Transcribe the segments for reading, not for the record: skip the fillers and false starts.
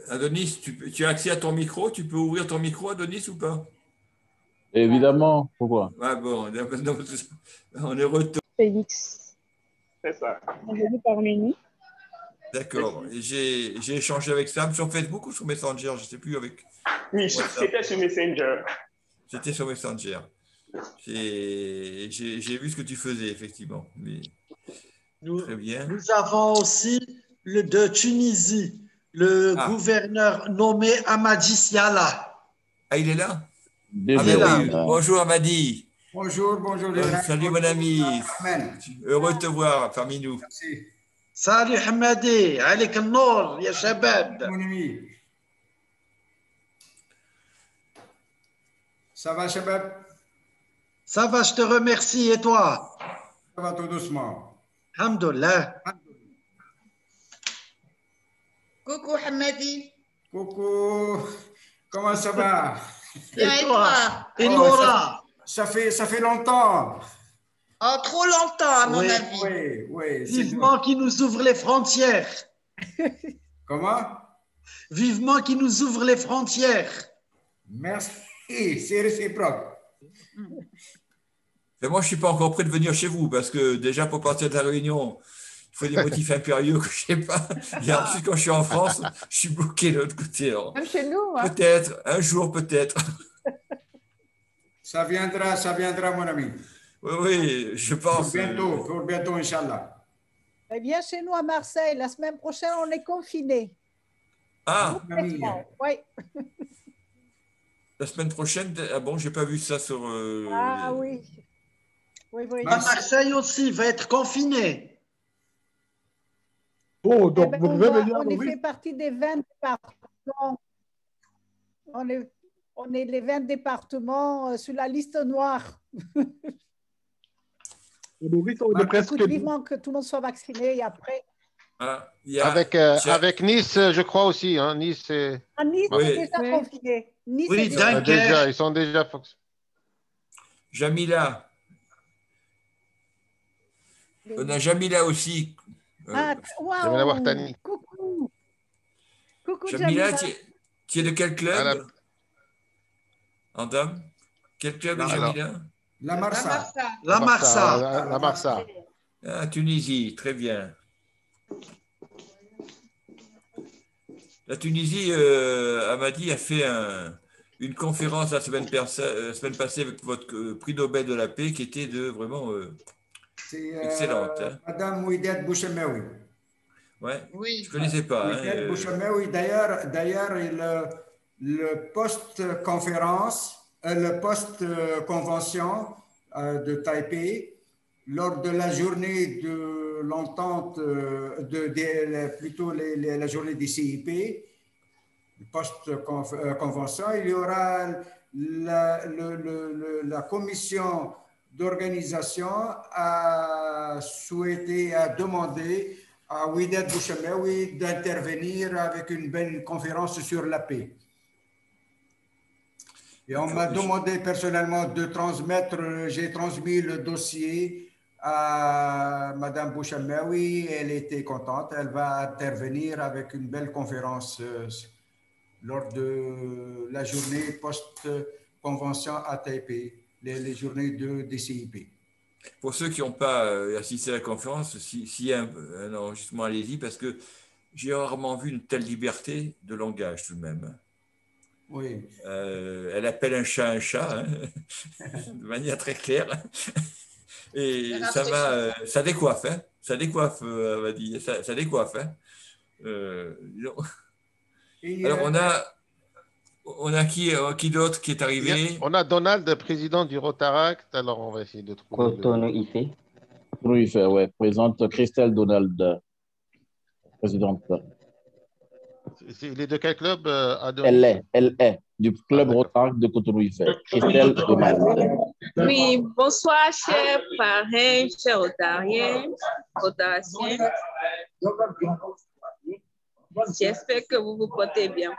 Adonis, tu as accès à ton micro? Tu peux ouvrir ton micro, Adonis, ou pas? Évidemment, pourquoi? Ah bon, on est retour. Félix. C'est ça. Bienvenue parmi nous. D'accord. J'ai échangé avec Sam sur Facebook ou sur Messenger, je ne sais plus avec. Oui, c'était sur Messenger. C'était sur Messenger. J'ai vu ce que tu faisais, effectivement. Mais... Très bien. Nous avons aussi le de Tunisie, le gouverneur nommé Hamadi Siala. Ah, il est là? Déjà, oui. Bonjour, Hamadi. Bonjour, bonjour. Salut, mon ami. Amen. Heureux de te voir parmi nous. Merci. Salut Hamadi, عليك النور يا شباب. Mon ami. Ça va, Shabab? Ça va, je te remercie. Et toi? Ça va tout doucement. Alhamdulillah. Coucou Hamadi. Coucou. Comment ça va? Bien, et toi? Et Nora? Ça fait longtemps. Oh, trop longtemps, à mon avis. Oui. Vivement qu'ils nous ouvrent les frontières. Comment? Vivement qu'ils nous ouvrent les frontières. Merci, c'est réciproque. Mais moi, je ne suis pas encore prêt de venir chez vous parce que déjà, pour partir de la Réunion, il faut des motifs impérieux que je ne sais pas. Et ensuite, quand je suis en France, je suis bloqué de l'autre côté. Alors, même chez nous. Hein. Peut-être, un jour, peut-être. Ça viendra, mon ami. Oui, je pense. Pour bientôt, Inch'Allah. Eh bien, chez nous à Marseille, la semaine prochaine, on est confinés. Ah, oui. La semaine prochaine, ah bon, j'ai pas vu ça sur. Ah oui. À Marseille aussi va être confiné. Oh, donc ben, vous devez venir. On fait partie des 20 départements. On est les 20 départements sur la liste noire. Écoute, vivement que tout le monde soit vacciné et après. Avec Nice, je crois aussi. Hein. Nice, à Nice, on est déjà confiné. Nice ils sont déjà fonctionnés. Jamila. On a Jamila aussi. Jamila Wartani. Coucou. Coucou Jamila, tu es de quel club? En dame? Quel club est Jamila? La Marsa. La Marsa. La Marsa. Ah, Tunisie, très bien. La Tunisie, Hamadi a fait une conférence la semaine passée avec votre prix Nobel de la paix qui était vraiment excellente. Hein. Madame Ouidet Bouchemaoui. Ouais, oui. Je ne connaissais pas. Ouidet Bouchemaoui, d'ailleurs, le post-conférence, le post-convention de Taipei, lors de la journée de l'entente, plutôt la journée des CIP, post-convention, il y aura la commission d'organisation a souhaité, a demandé à Ouidet Bouchemaoui d'intervenir avec une belle conférence sur la paix. Et on m'a demandé personnellement de transmettre, j'ai transmis le dossier à Madame Bouchemaoui, elle était contente, elle va intervenir avec une belle conférence lors de la journée post-convention à Taipei, les journées des CIP. Pour ceux qui n'ont pas assisté à la conférence, s'il y a un enregistrement, allez-y, parce que j'ai rarement vu une telle liberté de langage tout de même. Oui. Elle appelle un chat, hein, de manière très claire. Et ça décoiffe, hein. Ça décoiffe, on va dire. Ça décoiffe, hein. Alors, on a qui d'autre qui est arrivé? On a Donald, président du Rotaract. Alors, on va essayer de trouver. Cotonou Ifé. Cotonou Ifé, oui. Présente Christelle Donald, présidente. Il est de quel club? Elle est du club Rotaract de Cotonou Ifé. Christelle Donald. Oui, bonsoir, chers parrains, chers Rotariens, Rotaraciens. J'espère que vous vous portez bien.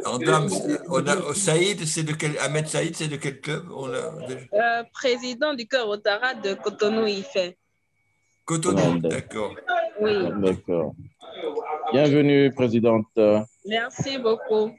En dame, on a Saïd, c'est de quel Ahmed Saïd, c'est de quel club? Président du cœur Otara de Cotonou, il fait. Cotonou, d'accord. Oui. D'accord. Bienvenue, présidente. Merci beaucoup.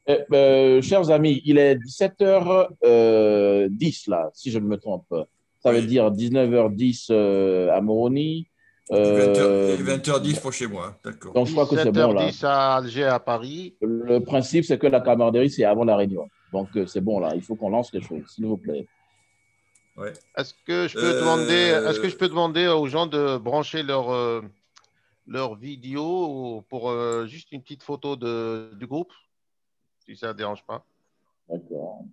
Chers amis, il est 17h10 là, si je ne me trompe. Ça veut dire 19h10 à Moroni. 20h10 pour chez moi, d'accord. Donc je crois que c'est bon là. 17h10 à Alger, à Paris. Le principe, c'est que la camaraderie, c'est avant la réunion. Donc c'est bon là, il faut qu'on lance les choses, s'il vous plaît. Ouais. Est-ce que je peux demander aux gens de brancher leur vidéo pour juste une petite photo du groupe, si ça ne dérange pas? D'accord.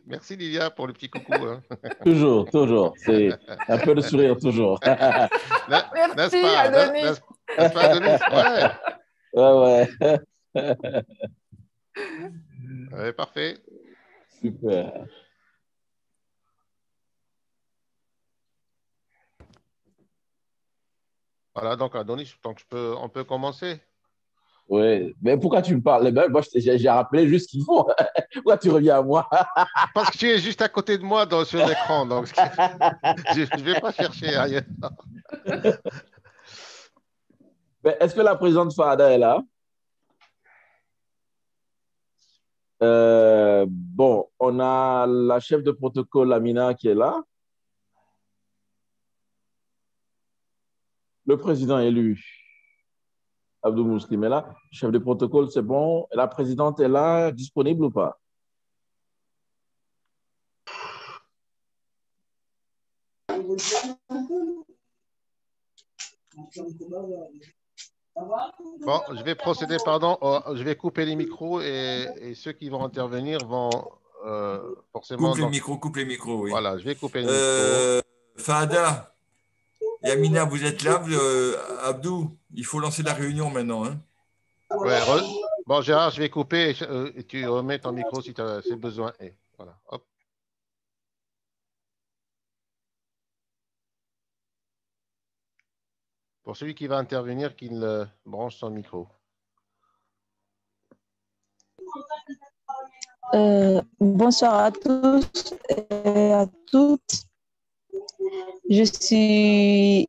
Merci Livia pour le petit coucou. Hein. Toujours. C'est un peu de sourire, toujours. Merci, Adonis. N'est-ce pas, Adonis? Ouais. Ouais, parfait. Super. Voilà, donc Adonis, on peut commencer. Oui, mais pourquoi tu me parles? Moi, j'ai rappelé juste qu'il faut. Pourquoi tu reviens à moi? Parce que tu es juste à côté de moi sur l'écran, donc je ne vais pas chercher ailleurs. Est-ce que la présidente Fahada est là? Bon, on a la chef de protocole, Amina, qui est là. Le président élu, Abdou Mouslim est là. Chef de protocole, c'est bon. La présidente est là, disponible ou pas? Bon, je vais procéder, pardon. Je vais couper les micros et ceux qui vont intervenir vont forcément... Coupe les micros, oui. Voilà, je vais couper les micros. Fahada, Yamina, vous êtes là? Abdou, il faut lancer la réunion maintenant. Hein. Ouais, bon, Gérard, je vais couper et tu remets ton micro si tu as besoin. Et voilà, hop. Pour celui qui va intervenir, qu'il branche son micro. Bonsoir à tous et à toutes. Je suis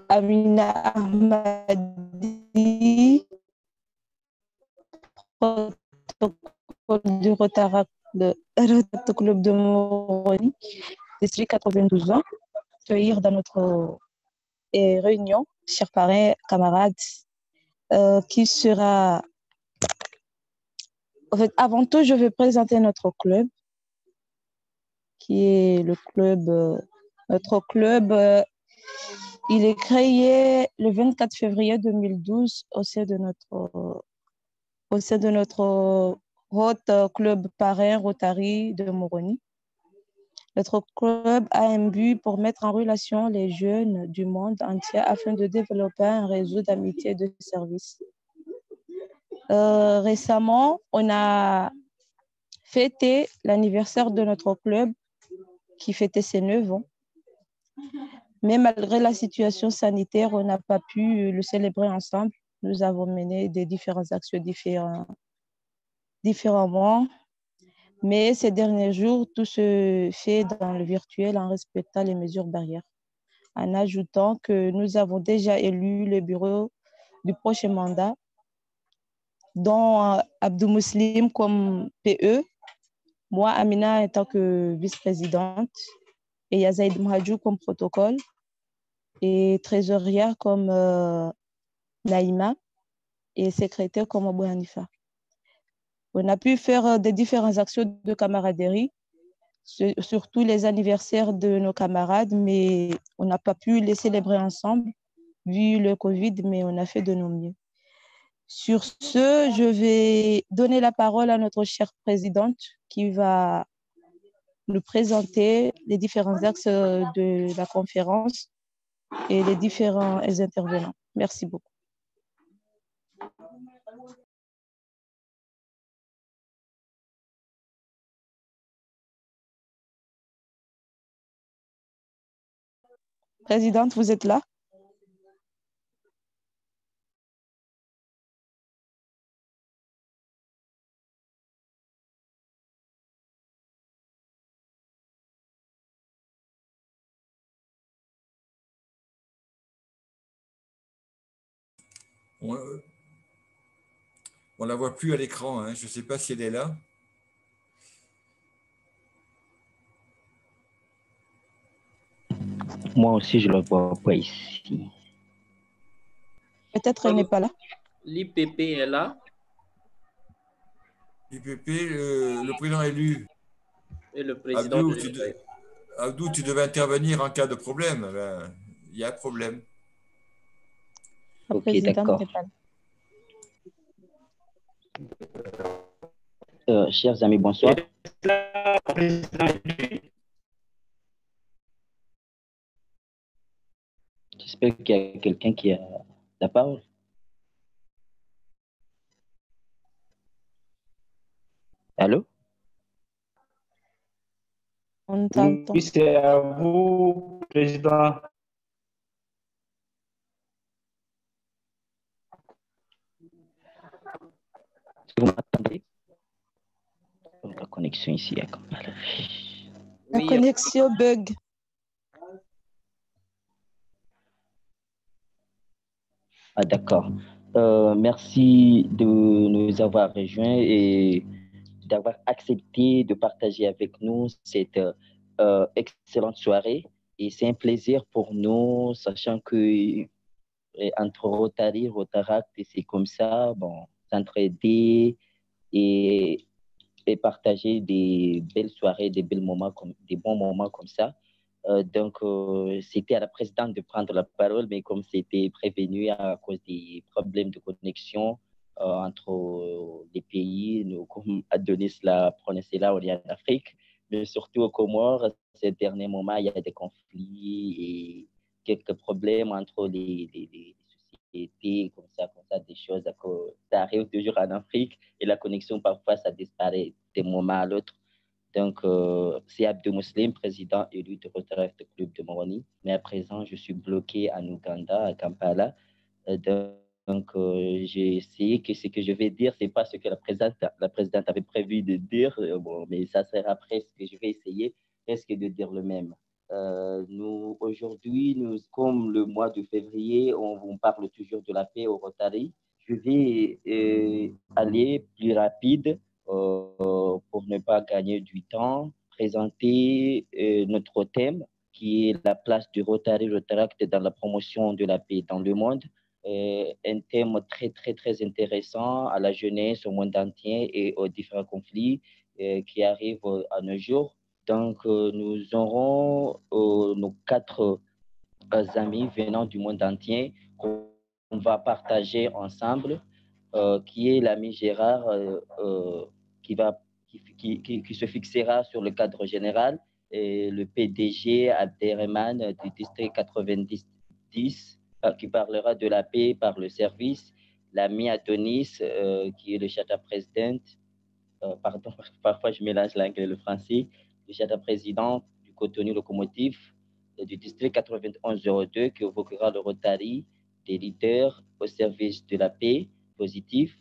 Amina Ahmadi, protocole du Rotaract Club de Moroni, district 92 ans. Accueillir dans notre réunion, chers parrains, camarades, qui sera... En fait, avant tout, je vais présenter notre club, qui est le club... notre club, il est créé le 24 février 2012 au sein de notre club parrain Rotary de Moroni. Notre club a un but pour mettre en relation les jeunes du monde entier afin de développer un réseau d'amitié et de service. Récemment, on a fêté l'anniversaire de notre club qui fêtait ses 9 ans. Mais malgré la situation sanitaire, on n'a pas pu le célébrer ensemble. Nous avons mené des différentes actions différemment. Mais ces derniers jours, tout se fait dans le virtuel en respectant les mesures barrières. En ajoutant que nous avons déjà élu le bureau du prochain mandat, dont Abdou Mouslim comme PE, moi, Amina, en tant que vice-présidente, et Yazaïd Mhadjou comme protocole, et trésorière comme Naïma, et secrétaire comme Abou Hanifa. On a pu faire des différentes actions de camaraderie, surtout les anniversaires de nos camarades, mais on n'a pas pu les célébrer ensemble, vu le Covid, mais on a fait de nos mieux. Sur ce, je vais donner la parole à notre chère présidente qui va nous présenter les différents axes de la conférence et les différents intervenants. Merci beaucoup. Présidente, vous êtes là? On ne la voit plus à l'écran, hein. Je ne sais pas si elle est là. Moi aussi, je ne la vois pas ici. Peut-être elle n'est pas là. L'IPP est là. L'IPP, le président élu. Et le président Abdou, tu devais intervenir en cas de problème. Ben, il y a un problème. Ok, d'accord. Chers amis, bonsoir. J'espère qu'il y a quelqu'un qui a la parole. Allô? On t'entend. Oui, c'est à vous, Président. Est-ce que vous m'entendez? La connexion ici est comme ça. La connexion bug. Ah, d'accord. Merci de nous avoir rejoints et d'avoir accepté de partager avec nous cette excellente soirée. Et c'est un plaisir pour nous, sachant que entre Rotary, Rotaract, c'est comme ça, bon, s'entraider et partager des belles soirées, des bons moments comme ça. Donc, c'était à la présidente de prendre la parole, mais comme c'était prévenu à cause des problèmes de connexion entre les pays, nous, comme Adonis l'a prononcé là, on est en Afrique, mais surtout aux Comores, ces derniers moments, il y a des conflits et quelques problèmes entre les sociétés, comme ça, des choses. Ça arrive toujours en Afrique et la connexion, parfois, ça disparaît d'un moment à l'autre. Donc, c'est Abdou Muslim, président élu de Rotary Club de Moroni. Mais à présent, je suis bloqué en Ouganda, à Kampala. Donc, j'ai essayé que ce que je vais dire, ce n'est pas ce que la présidente avait prévu de dire. Bon, mais ça sera après ce que je vais essayer, presque de dire le même. Aujourd'hui, comme le mois de février, on parle toujours de la paix au Rotary. Je vais aller plus rapide pour ne pas gagner du temps, présenter notre thème qui est la place du Rotary Rotaract dans la promotion de la paix dans le monde. Un thème très, très, très intéressant à la jeunesse, au monde entier et aux différents conflits qui arrivent à nos jours. Donc, nous aurons nos 4 amis venant du monde entier qu'on va partager ensemble, qui est l'ami Gérard qui se fixera sur le cadre général, et le PDG Abderrahman du district 90 qui parlera de la paix par le service, l'ami Adonis qui est le chata président, pardon, parfois je mélange l'anglais et le français, le chata président du Cotonou Locomotive du district 9102 qui évoquera le Rotary des leaders au service de la paix positif.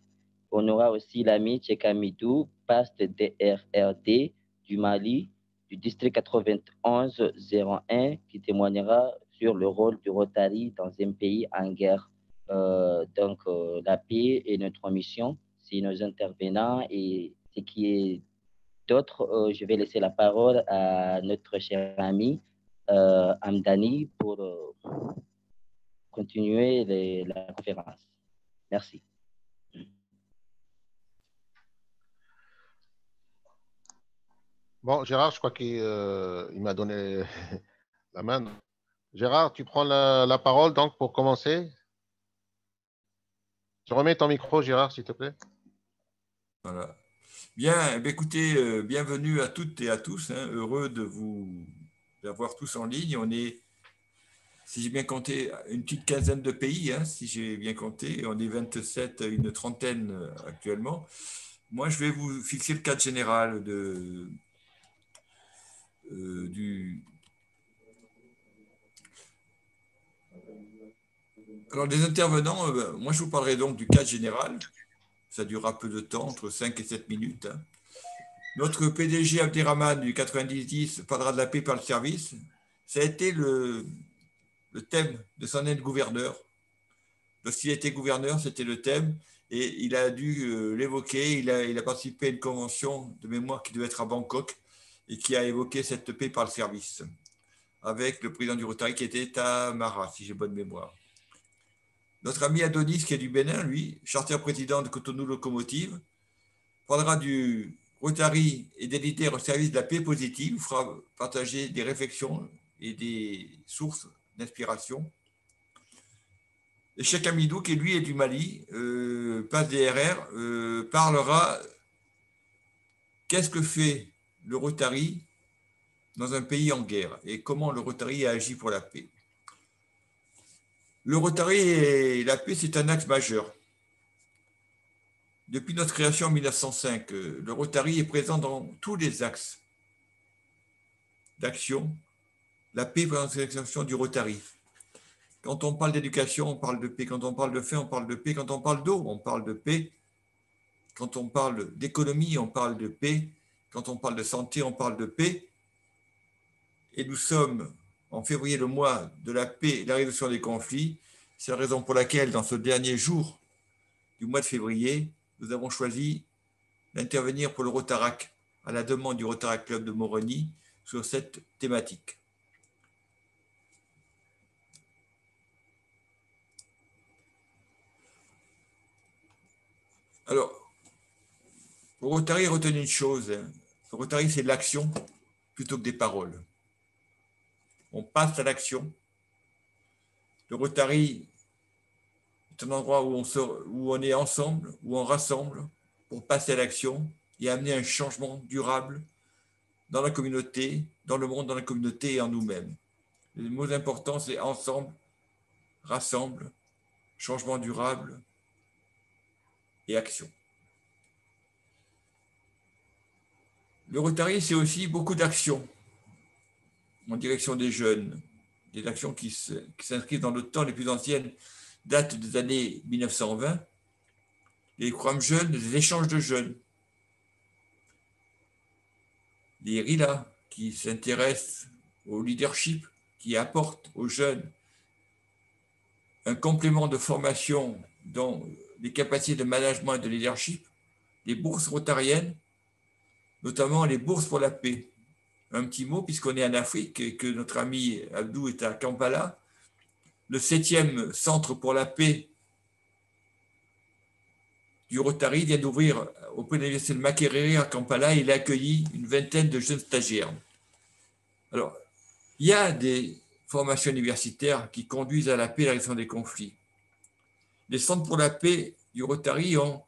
On aura aussi l'ami Tchekamidou, paste DRRD du Mali, du district 9101, qui témoignera sur le rôle du Rotary dans un pays en guerre. Donc, la paix est notre mission, c'est nos intervenants et ce qui est d'autre, je vais laisser la parole à notre cher ami Amdani pour continuer la conférence. Merci. Bon, Gérard, je crois qu'il m'a donné la main. Gérard, tu prends la parole donc pour commencer. Tu remets ton micro, Gérard, s'il te plaît. Voilà. Bien, écoutez, bienvenue à toutes et à tous. Hein, heureux d'avoir tous en ligne. On est, si j'ai bien compté, une petite quinzaine de pays, hein, si j'ai bien compté. On est 27, une trentaine actuellement. Moi, je vais vous fixer le cadre général Alors, les intervenants, moi, je vous parlerai donc du cadre général. Ça durera peu de temps, entre 5 et 7 minutes. Hein. Notre PDG Abderrahmane du 90-10 parlera de la paix par le service. Ça a été le thème de son aide-gouverneur. Lorsqu'il était gouverneur, c'était le thème. Et il a dû l'évoquer. Il a participé à une convention de mémoire qui devait être à Bangkok et qui a évoqué cette paix par le service avec le président du Rotary qui était Tamara, si j'ai bonne mémoire. Notre ami Adonis, qui est du Bénin, lui, charter président de Cotonou Locomotive, parlera du Rotary et des leaders au service de la paix positive, vous fera partager des réflexions et des sources d'inspiration. Et Cheikh Hamidou, qui lui est du Mali, passe DRR, parlera qu'est-ce que fait le Rotary dans un pays en guerre et comment le Rotary a agi pour la paix. Le Rotary et la paix, c'est un axe majeur. Depuis notre création en 1905, le Rotary est présent dans tous les axes d'action. La paix est présente dans l'action du Rotary. Quand on parle d'éducation, on parle de paix. Quand on parle de faim, on parle de paix. Quand on parle d'eau, on parle de paix. Quand on parle d'économie, on parle de paix. Quand on parle de santé, on parle de paix. Et nous sommes en février, le mois de la paix et de la résolution des conflits. C'est la raison pour laquelle, dans ce dernier jour du mois de février, nous avons choisi d'intervenir pour le Rotarac, à la demande du Rotarac Club de Moroni, sur cette thématique. Alors, le Rotary, retenez une chose, le Rotary, c'est l'action plutôt que des paroles. On passe à l'action. Le Rotary est un endroit où on est ensemble, où on rassemble pour passer à l'action et amener un changement durable dans la communauté, dans le monde, dans la communauté et en nous-mêmes. Les mots importants, c'est ensemble, rassemble, changement durable et action. Le Rotary, c'est aussi beaucoup d'actions en direction des jeunes, des actions qui s'inscrivent dans le temps. Les plus anciennes datent des années 1920. Les programmes jeunes, les échanges de jeunes. Les RILA qui s'intéressent au leadership, qui apportent aux jeunes un complément de formation dans les capacités de management et de leadership. Les bourses rotariennes, notamment les bourses pour la paix. Un petit mot, puisqu'on est en Afrique et que notre ami Abdou est à Kampala. Le 7e centre pour la paix du Rotary vient d'ouvrir auprès de l'université de Makerere à Kampala. Il a accueilli une vingtaine de jeunes stagiaires. Alors, il y a des formations universitaires qui conduisent à la paix et à la résolution des conflits. Les centres pour la paix du Rotary ont,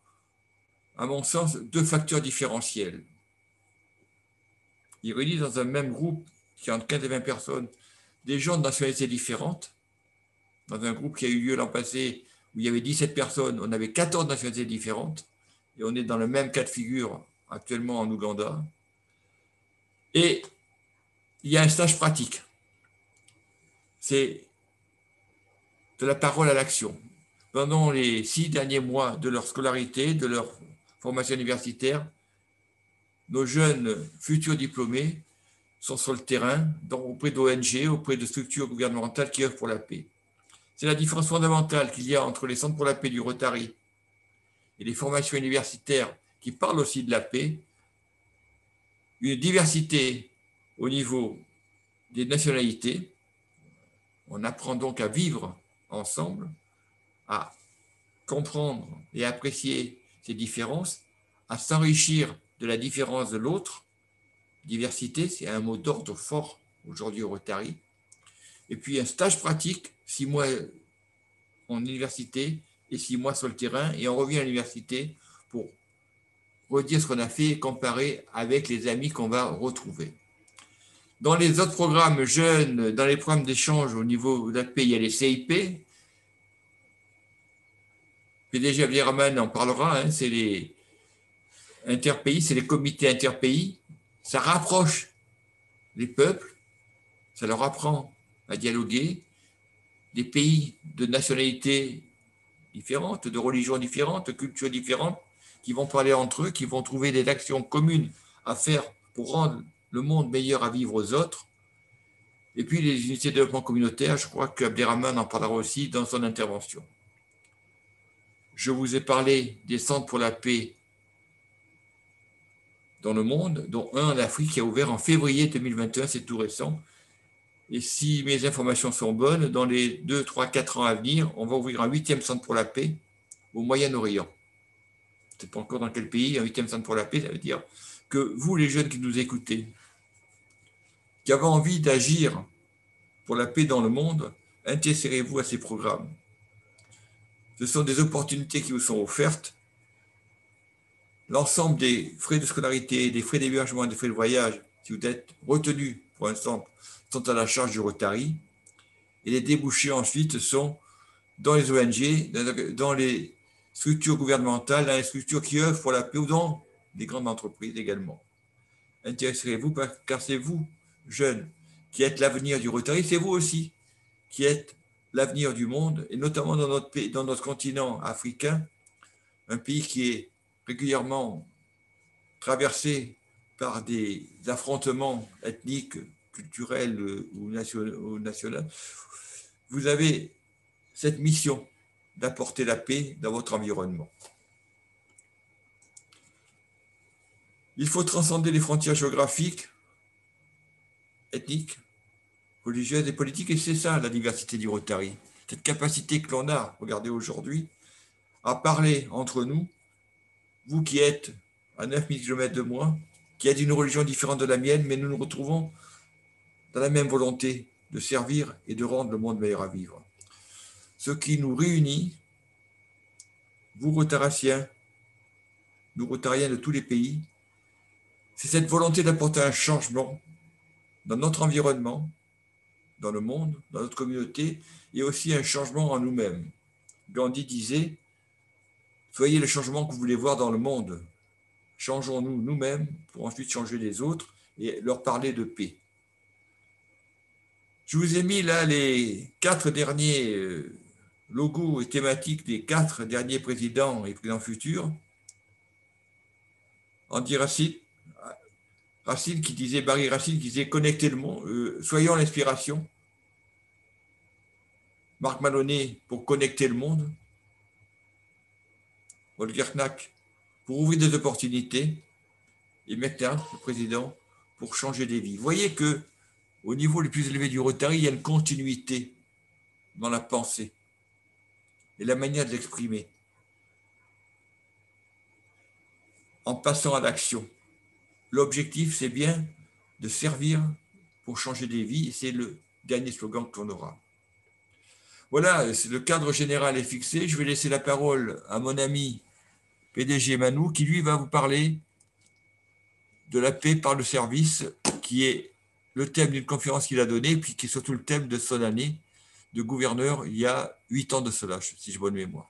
à mon sens, deux facteurs différentiels. Ils réunissent dans un même groupe, qui a entre 15 et 20 personnes, des gens de nationalités différentes. Dans un groupe qui a eu lieu l'an passé, où il y avait 17 personnes, on avait 14 nationalités différentes. Et on est dans le même cas de figure actuellement en Ouganda. Et il y a un stage pratique. C'est de la parole à l'action. Pendant les 6 derniers mois de leur scolarité, de leur formation universitaire, nos jeunes futurs diplômés sont sur le terrain, auprès d'ONG, auprès de structures gouvernementales qui œuvrent pour la paix. C'est la différence fondamentale qu'il y a entre les centres pour la paix du Rotary et les formations universitaires qui parlent aussi de la paix. Une diversité au niveau des nationalités. On apprend donc à vivre ensemble, à comprendre et apprécier ces différences, à s'enrichir de la différence de l'autre. Diversité, c'est un mot d'ordre fort aujourd'hui au Rotary. Et puis un stage pratique, 6 mois en université et 6 mois sur le terrain, et on revient à l'université pour redire ce qu'on a fait et comparer avec les amis qu'on va retrouver. Dans les autres programmes jeunes, dans les programmes d'échange au niveau de la paix, il y a les CIP. PDG Abderrahmane en parlera, hein, c'est les interpays, c'est les comités interpays. Ça rapproche les peuples, ça leur apprend à dialoguer. Des pays de nationalités différentes, de religions différentes, de cultures différentes, qui vont parler entre eux, qui vont trouver des actions communes à faire pour rendre le monde meilleur à vivre aux autres. Et puis les unités de développement communautaire, je crois qu'Abderrahmane en parlera aussi dans son intervention. Je vous ai parlé des centres pour la paix dans le monde, dont un en Afrique qui a ouvert en février 2021, c'est tout récent. Et si mes informations sont bonnes, dans les 2, 3, 4 ans à venir, on va ouvrir un 8e centre pour la paix au Moyen-Orient. Je ne sais pas encore dans quel pays, un 8e centre pour la paix, ça veut dire que vous, les jeunes qui nous écoutez, qui avez envie d'agir pour la paix dans le monde, intéressez-vous à ces programmes. Ce sont des opportunités qui vous sont offertes. L'ensemble des frais de scolarité, des frais d'hébergement, des frais de voyage, si vous êtes retenu pour un centre, sont à la charge du Rotary. Et les débouchés ensuite sont dans les ONG, dans les structures gouvernementales, dans les structures qui œuvrent pour la paix ou dans des grandes entreprises également. Intéressez-vous car c'est vous, jeunes, qui êtes l'avenir du Rotary, c'est vous aussi qui êtes l'avenir du monde, et notamment dans notre pays, dans notre continent africain, un pays qui est régulièrement traversé par des affrontements ethniques, culturels ou nationaux. Vous avez cette mission d'apporter la paix dans votre environnement. Il faut transcender les frontières géographiques, ethniques, religieuses et politiques, et c'est ça la diversité du Rotary. Cette capacité que l'on a, regardez aujourd'hui, à parler entre nous, vous qui êtes à 9000 km de moi, qui êtes d'une religion différente de la mienne, mais nous nous retrouvons dans la même volonté de servir et de rendre le monde meilleur à vivre. Ce qui nous réunit, vous Rotaraciens, nous Rotariens de tous les pays, c'est cette volonté d'apporter un changement dans notre environnement, dans le monde, dans notre communauté, et aussi un changement en nous-mêmes. Gandhi disait, soyez le changement que vous voulez voir dans le monde. Changeons-nous nous-mêmes pour ensuite changer les autres et leur parler de paix. Je vous ai mis là les 4 derniers logos et thématiques des 4 derniers présidents et présidents futurs. Andy Racine qui disait, Barry Racine qui disait connecter le monde, soyons l'inspiration. Marc Maloney pour connecter le monde. Holger Knack pour ouvrir des opportunités. Et maintenant, le président, pour changer des vies. Vous voyez que au niveau le plus élevé du Rotary, il y a une continuité dans la pensée et la manière de l'exprimer. En passant à l'action. L'objectif, c'est bien de servir pour changer des vies, et c'est le dernier slogan qu'on aura. Voilà, le cadre général est fixé. Je vais laisser la parole à mon ami PDG Manou, qui lui va vous parler de la paix par le service, qui est le thème d'une conférence qu'il a donnée, puis qui est surtout le thème de son année de gouverneur il y a 8 ans de cela, si j'ai bonne mémoire.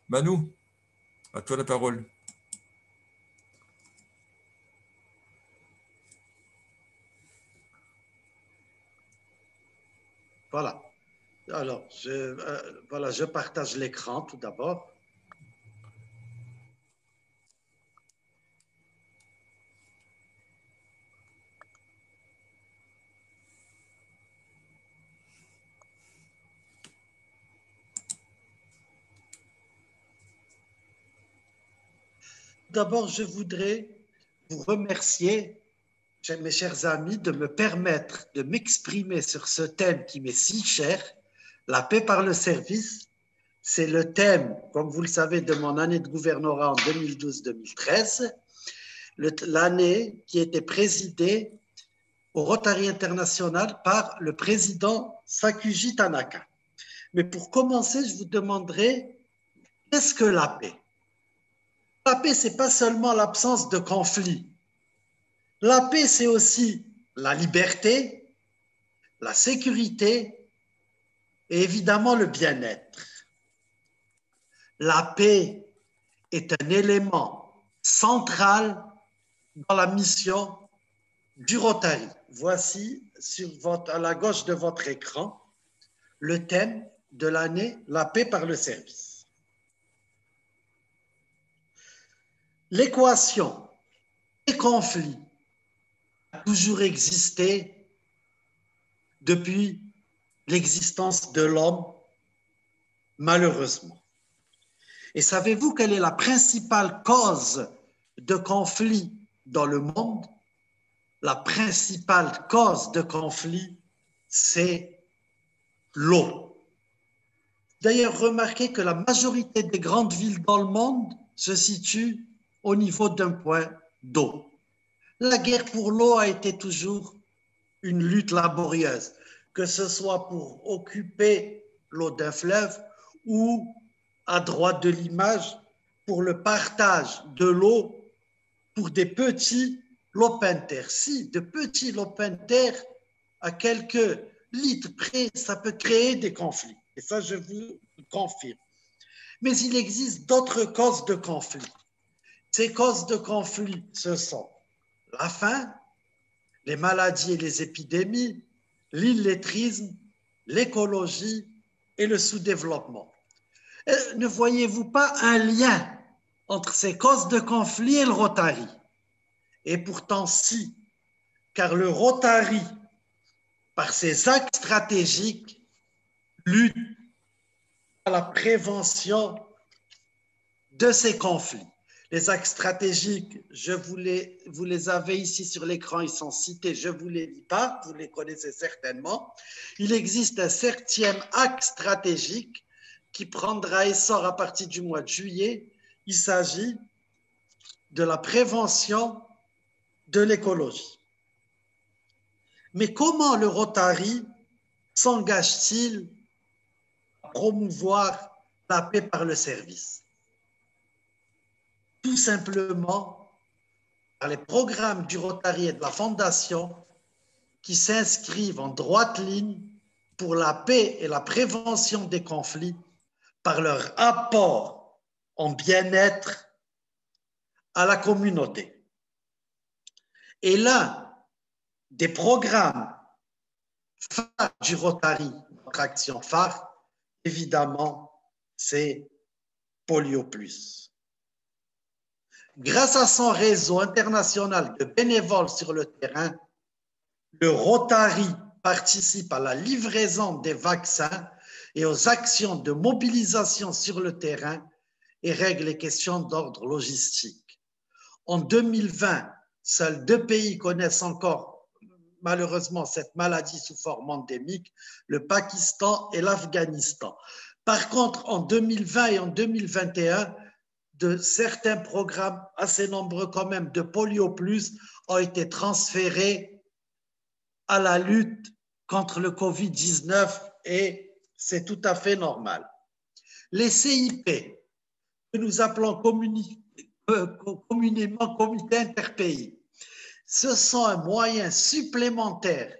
Manou, à toi la parole. Voilà. Alors, je partage l'écran tout d'abord. D'abord, je voudrais vous remercier, mes chers amis, de me permettre de m'exprimer sur ce thème qui m'est si cher, la paix par le service. C'est le thème, comme vous le savez, de mon année de gouvernorat en 2012-2013, l'année qui était présidée au Rotary International par le président Sakuji Tanaka. Mais pour commencer, je vous demanderai, qu'est-ce que la paix? La paix, ce n'est pas seulement l'absence de conflit. La paix, c'est aussi la liberté, la sécurité et évidemment le bien-être. La paix est un élément central dans la mission du Rotary. Voici à la gauche de votre écran le thème de l'année, la paix par le service. L'équation des conflits a toujours existé depuis l'existence de l'homme, malheureusement. Et savez-vous quelle est la principale cause de conflit dans le monde? La principale cause de conflit, c'est l'eau. D'ailleurs, remarquez que la majorité des grandes villes dans le monde se situent au niveau d'un point d'eau. La guerre pour l'eau a été toujours une lutte laborieuse, que ce soit pour occuper l'eau d'un fleuve ou, à droite de l'image, pour le partage de l'eau pour des petits lopins de terre. Si de petits lopins de terre à quelques litres près, ça peut créer des conflits. Et ça, je vous le confirme. Mais il existe d'autres causes de conflit. Ces causes de conflit, ce sont la faim, les maladies et les épidémies, l'illettrisme, l'écologie et le sous-développement. Ne voyez-vous pas un lien entre ces causes de conflit et le Rotary? Et pourtant, si, car le Rotary, par ses actes stratégiques, lutte à la prévention de ces conflits. Les axes stratégiques, vous les avez ici sur l'écran, ils sont cités, je ne vous les lis pas, vous les connaissez certainement. Il existe un 7e axe stratégique qui prendra essor à partir du mois de juillet. Il s'agit de la prévention de l'écologie. Mais comment le Rotary s'engage-t-il à promouvoir la paix par le service? Tout simplement par les programmes du Rotary et de la Fondation qui s'inscrivent en droite ligne pour la paix et la prévention des conflits par leur apport en bien-être à la communauté. Et l'un des programmes phares du Rotary, notre action phare, évidemment, c'est Polio Plus. Grâce à son réseau international de bénévoles sur le terrain, le Rotary participe à la livraison des vaccins et aux actions de mobilisation sur le terrain et règle les questions d'ordre logistique. En 2020, seuls 2 pays connaissent encore malheureusement cette maladie sous forme endémique, le Pakistan et l'Afghanistan. Par contre, en 2020 et en 2021, de certains programmes, assez nombreux quand même, de Polio Plus ont été transférés à la lutte contre le Covid-19 et c'est tout à fait normal. Les CIP, que nous appelons communément comité interpays, ce sont un moyen supplémentaire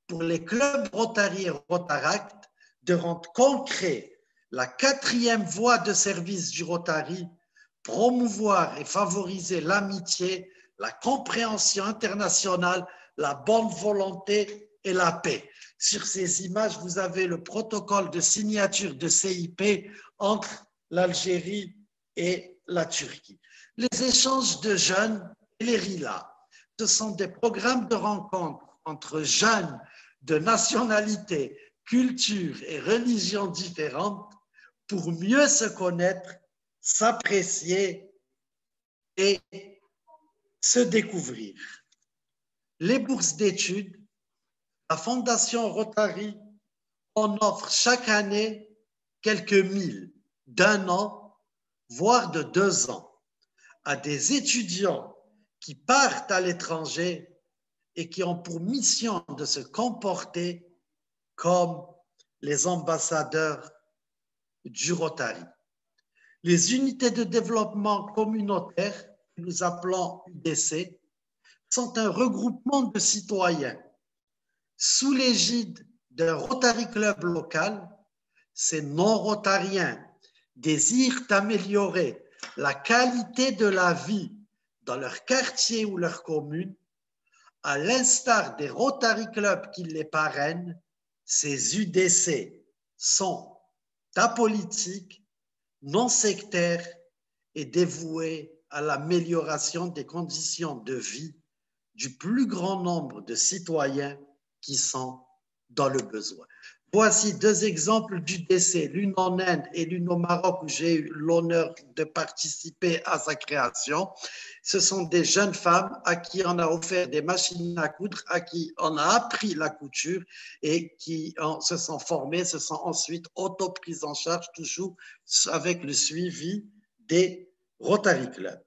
pour les clubs Rotary et Rotaract de rendre concret la 4e voie de service du Rotary, promouvoir et favoriser l'amitié, la compréhension internationale, la bonne volonté et la paix. Sur ces images, vous avez le protocole de signature de CIP entre l'Algérie et la Turquie. Les échanges de jeunes et les RILA, ce sont des programmes de rencontre entre jeunes de nationalités, cultures et religions différentes pour mieux se connaître, s'apprécier et se découvrir. Les bourses d'études, la Fondation Rotary en offre chaque année quelques mille d'1 an, voire de 2 ans, à des étudiants qui partent à l'étranger et qui ont pour mission de se comporter comme les ambassadeurs du Rotary. Les unités de développement communautaire, que nous appelons UDC, sont un regroupement de citoyens sous l'égide d'un Rotary Club local. Ces non-rotariens désirent améliorer la qualité de la vie dans leur quartier ou leur commune, à l'instar des Rotary Clubs qui les parrainent. Ces UDC sont apolitiques, non sectaires et dévoués à l'amélioration des conditions de vie du plus grand nombre de citoyens qui sont dans le besoin. Voici deux exemples d'UDC, l'une en Inde et l'une au Maroc, où j'ai eu l'honneur de participer à sa création. Ce sont des jeunes femmes à qui on a offert des machines à coudre, à qui on a appris la couture et qui se sont formées, se sont ensuite auto-prises en charge, toujours avec le suivi des Rotary Club.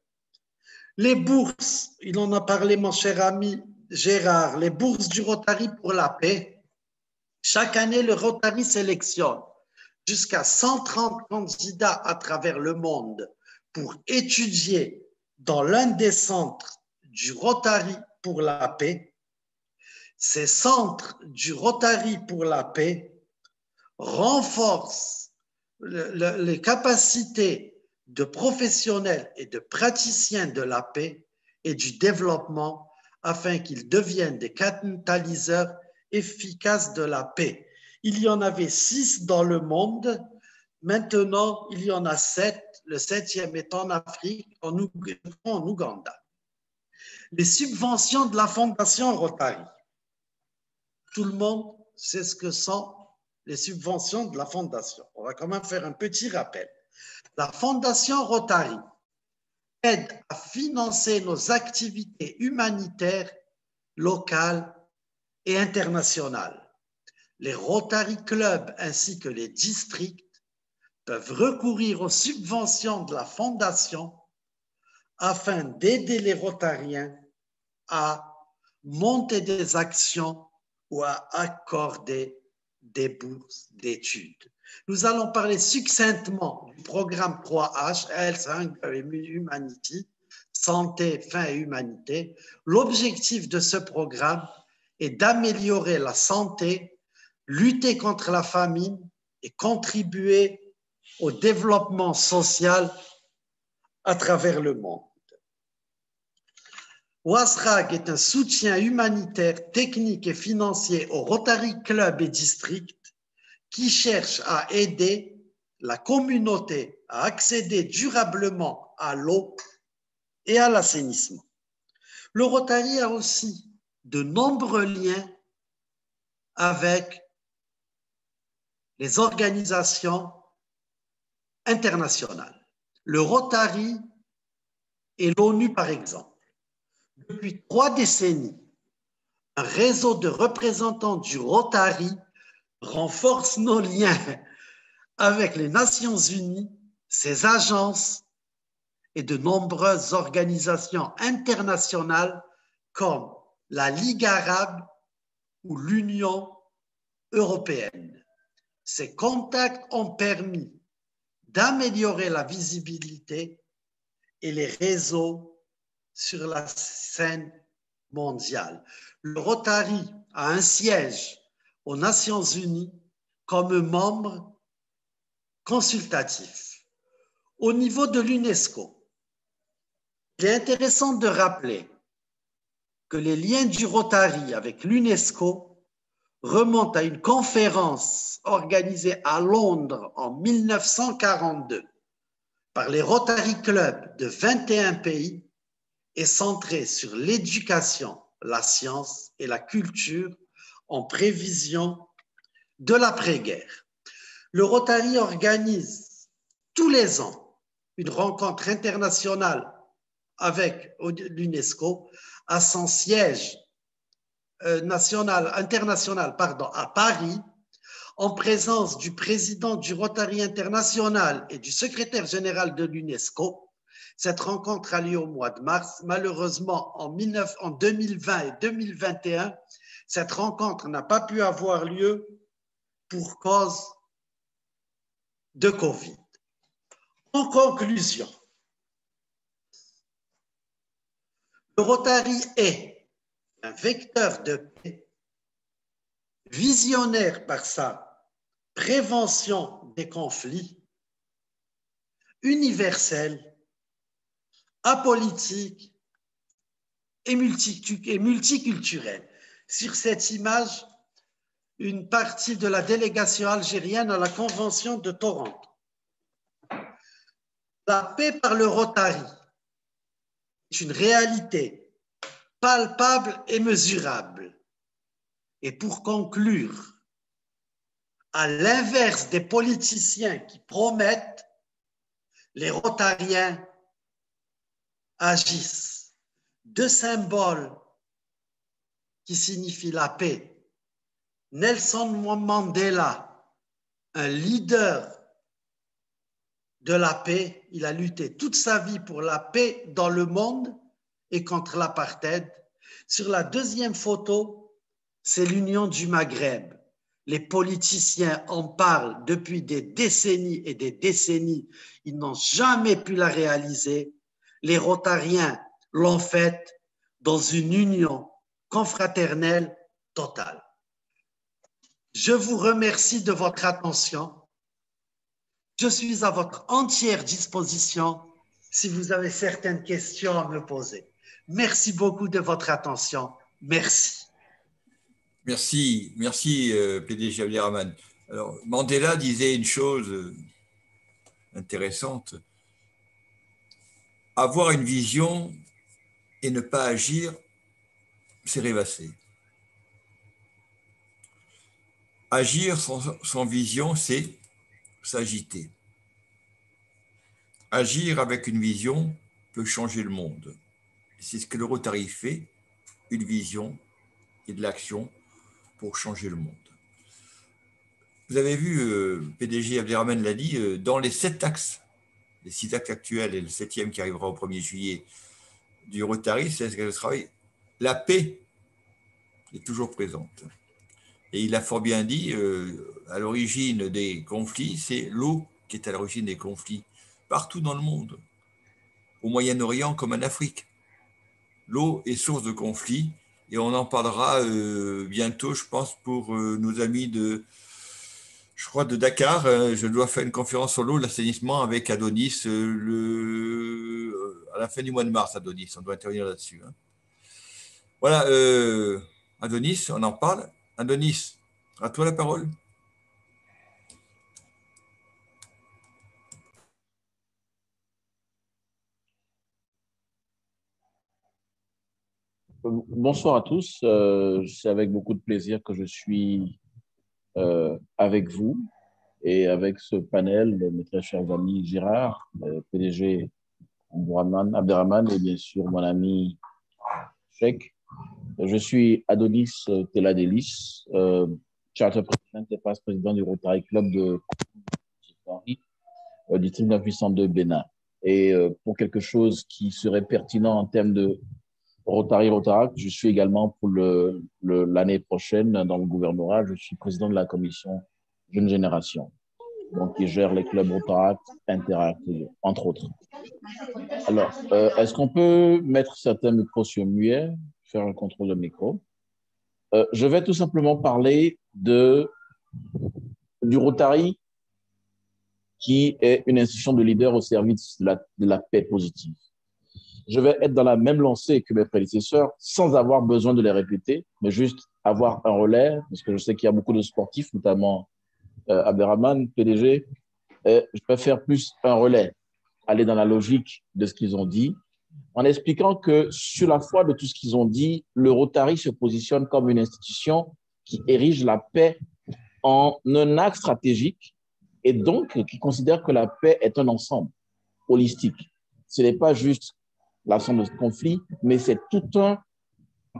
Les bourses, il en a parlé mon cher ami Gérard, les bourses du Rotary pour la paix. Chaque année, le Rotary sélectionne jusqu'à 130 candidats à travers le monde pour étudier dans l'un des centres du Rotary pour la paix. Ces centres du Rotary pour la paix renforcent les capacités de professionnels et de praticiens de la paix et du développement afin qu'ils deviennent des catalyseurs efficaces de la paix. Il y en avait 6 dans le monde. Maintenant, il y en a 7. Le 7e est en Afrique, en Ouganda. Les subventions de la Fondation Rotary. Tout le monde sait ce que sont les subventions de la Fondation. On va quand même faire un petit rappel. La Fondation Rotary aide à financer nos activités humanitaires locales et internationales. Les Rotary Clubs ainsi que les districts peuvent recourir aux subventions de la Fondation afin d'aider les Rotariens à monter des actions ou à accorder des bourses d'études. Nous allons parler succinctement du programme 3H, Health, Hunger and Humanity, santé, faim et humanité. L'objectif de ce programme est d'améliorer la santé, lutter contre la famine et contribuer au développement social à travers le monde. WASRAG est un soutien humanitaire, technique et financier aux Rotary Club et districts qui cherchent à aider la communauté à accéder durablement à l'eau et à l'assainissement. Le Rotary a aussi de nombreux liens avec les organisations internationales. Le Rotary et l'ONU, par exemple. Depuis 3 décennies, un réseau de représentants du Rotary renforce nos liens avec les Nations Unies, ses agences et de nombreuses organisations internationales comme la Ligue arabe ou l'Union européenne. Ces contacts ont permis d'améliorer la visibilité et les réseaux sur la scène mondiale. Le Rotary a un siège aux Nations Unies comme membre consultatif. Au niveau de l'UNESCO, il est intéressant de rappeler que les liens du Rotary avec l'UNESCO remontent à une conférence organisée à Londres en 1942 par les Rotary Clubs de 21 pays et centrée sur l'éducation, la science et la culture en prévision de l'après-guerre. Le Rotary organise tous les ans une rencontre internationale avec l'UNESCO à son siège international à Paris, en présence du président du Rotary International et du secrétaire général de l'UNESCO. Cette rencontre a lieu au mois de mars. Malheureusement, en 2020 et 2021, cette rencontre n'a pas pu avoir lieu pour cause de Covid. En conclusion, le Rotary est un vecteur de paix, visionnaire par sa prévention des conflits, universel, apolitique et multiculturel. Sur cette image, une partie de la délégation algérienne à la Convention de Toronto. La paix par le Rotary est une réalité palpable et mesurable. Et pour conclure, à l'inverse des politiciens qui promettent, les Rotariens agissent. Deux symboles qui signifient la paix. Nelson Mandela, un leader de la paix, il a lutté toute sa vie pour la paix dans le monde et contre l'apartheid. Sur la deuxième photo, c'est l'Union du Maghreb. Les politiciens en parlent depuis des décennies et des décennies. Ils n'ont jamais pu la réaliser. Les Rotariens l'ont faite dans une union confraternelle totale. Je vous remercie de votre attention. Je suis à votre entière disposition si vous avez certaines questions à me poser. Merci beaucoup de votre attention. Merci. Merci, PDG Abderrahmane. Alors, Mandela disait une chose intéressante. Avoir une vision et ne pas agir, c'est rêvasser. Agir sans vision, c'est s'agiter. Agir avec une vision peut changer le monde. C'est ce que le Rotary fait, une vision et de l'action pour changer le monde. Vous avez vu, PDG Abderrahmane l'a dit, dans les 7 axes, les 6 axes actuels et le 7e qui arrivera au 1er juillet du Rotary, c'est ce que je travaille. La paix est toujours présente. Et il a fort bien dit, à l'origine des conflits, c'est l'eau qui est à l'origine des conflits, partout dans le monde, au Moyen-Orient comme en Afrique. L'eau est source de conflits, et on en parlera bientôt, je pense, pour nos amis de Dakar. Je dois faire une conférence sur l'eau, l'assainissement avec Adonis à la fin du mois de mars, Adonis. On doit intervenir là-dessus. Hein. Voilà, Adonis, on en parle. Adonis, à toi la parole. Bonsoir à tous. C'est avec beaucoup de plaisir que je suis avec vous et avec ce panel, mes très chers amis Gérard, PDG Abderrahmane et bien sûr mon ami Cheikh. Je suis Adonis Teladelis, Charter President et Président du Rotary Club de Paris, district 982 Bénin. Et pour quelque chose qui serait pertinent en termes de Rotaract, je suis également pour l'année prochaine dans le gouvernorat, je suis président de la commission Jeune Génération, donc qui gère les clubs Rotaract, Interact, entre autres. Alors, est-ce qu'on peut mettre certains micros sur muet, faire un contrôle de micro? Je vais tout simplement parler du Rotary, qui est une institution de leader au service de la paix positive. Je vais être dans la même lancée que mes prédécesseurs, sans avoir besoin de les répéter, mais juste avoir un relais, parce que je sais qu'il y a beaucoup de sportifs, notamment Abderrahmane, PDG. Je vais faire plus un relais, aller dans la logique de ce qu'ils ont dit, en expliquant que sur la foi de tout ce qu'ils ont dit, le Rotary se positionne comme une institution qui érige la paix en un axe stratégique et donc qui considère que la paix est un ensemble holistique. Ce n'est pas juste l'absence de conflit, mais c'est tout un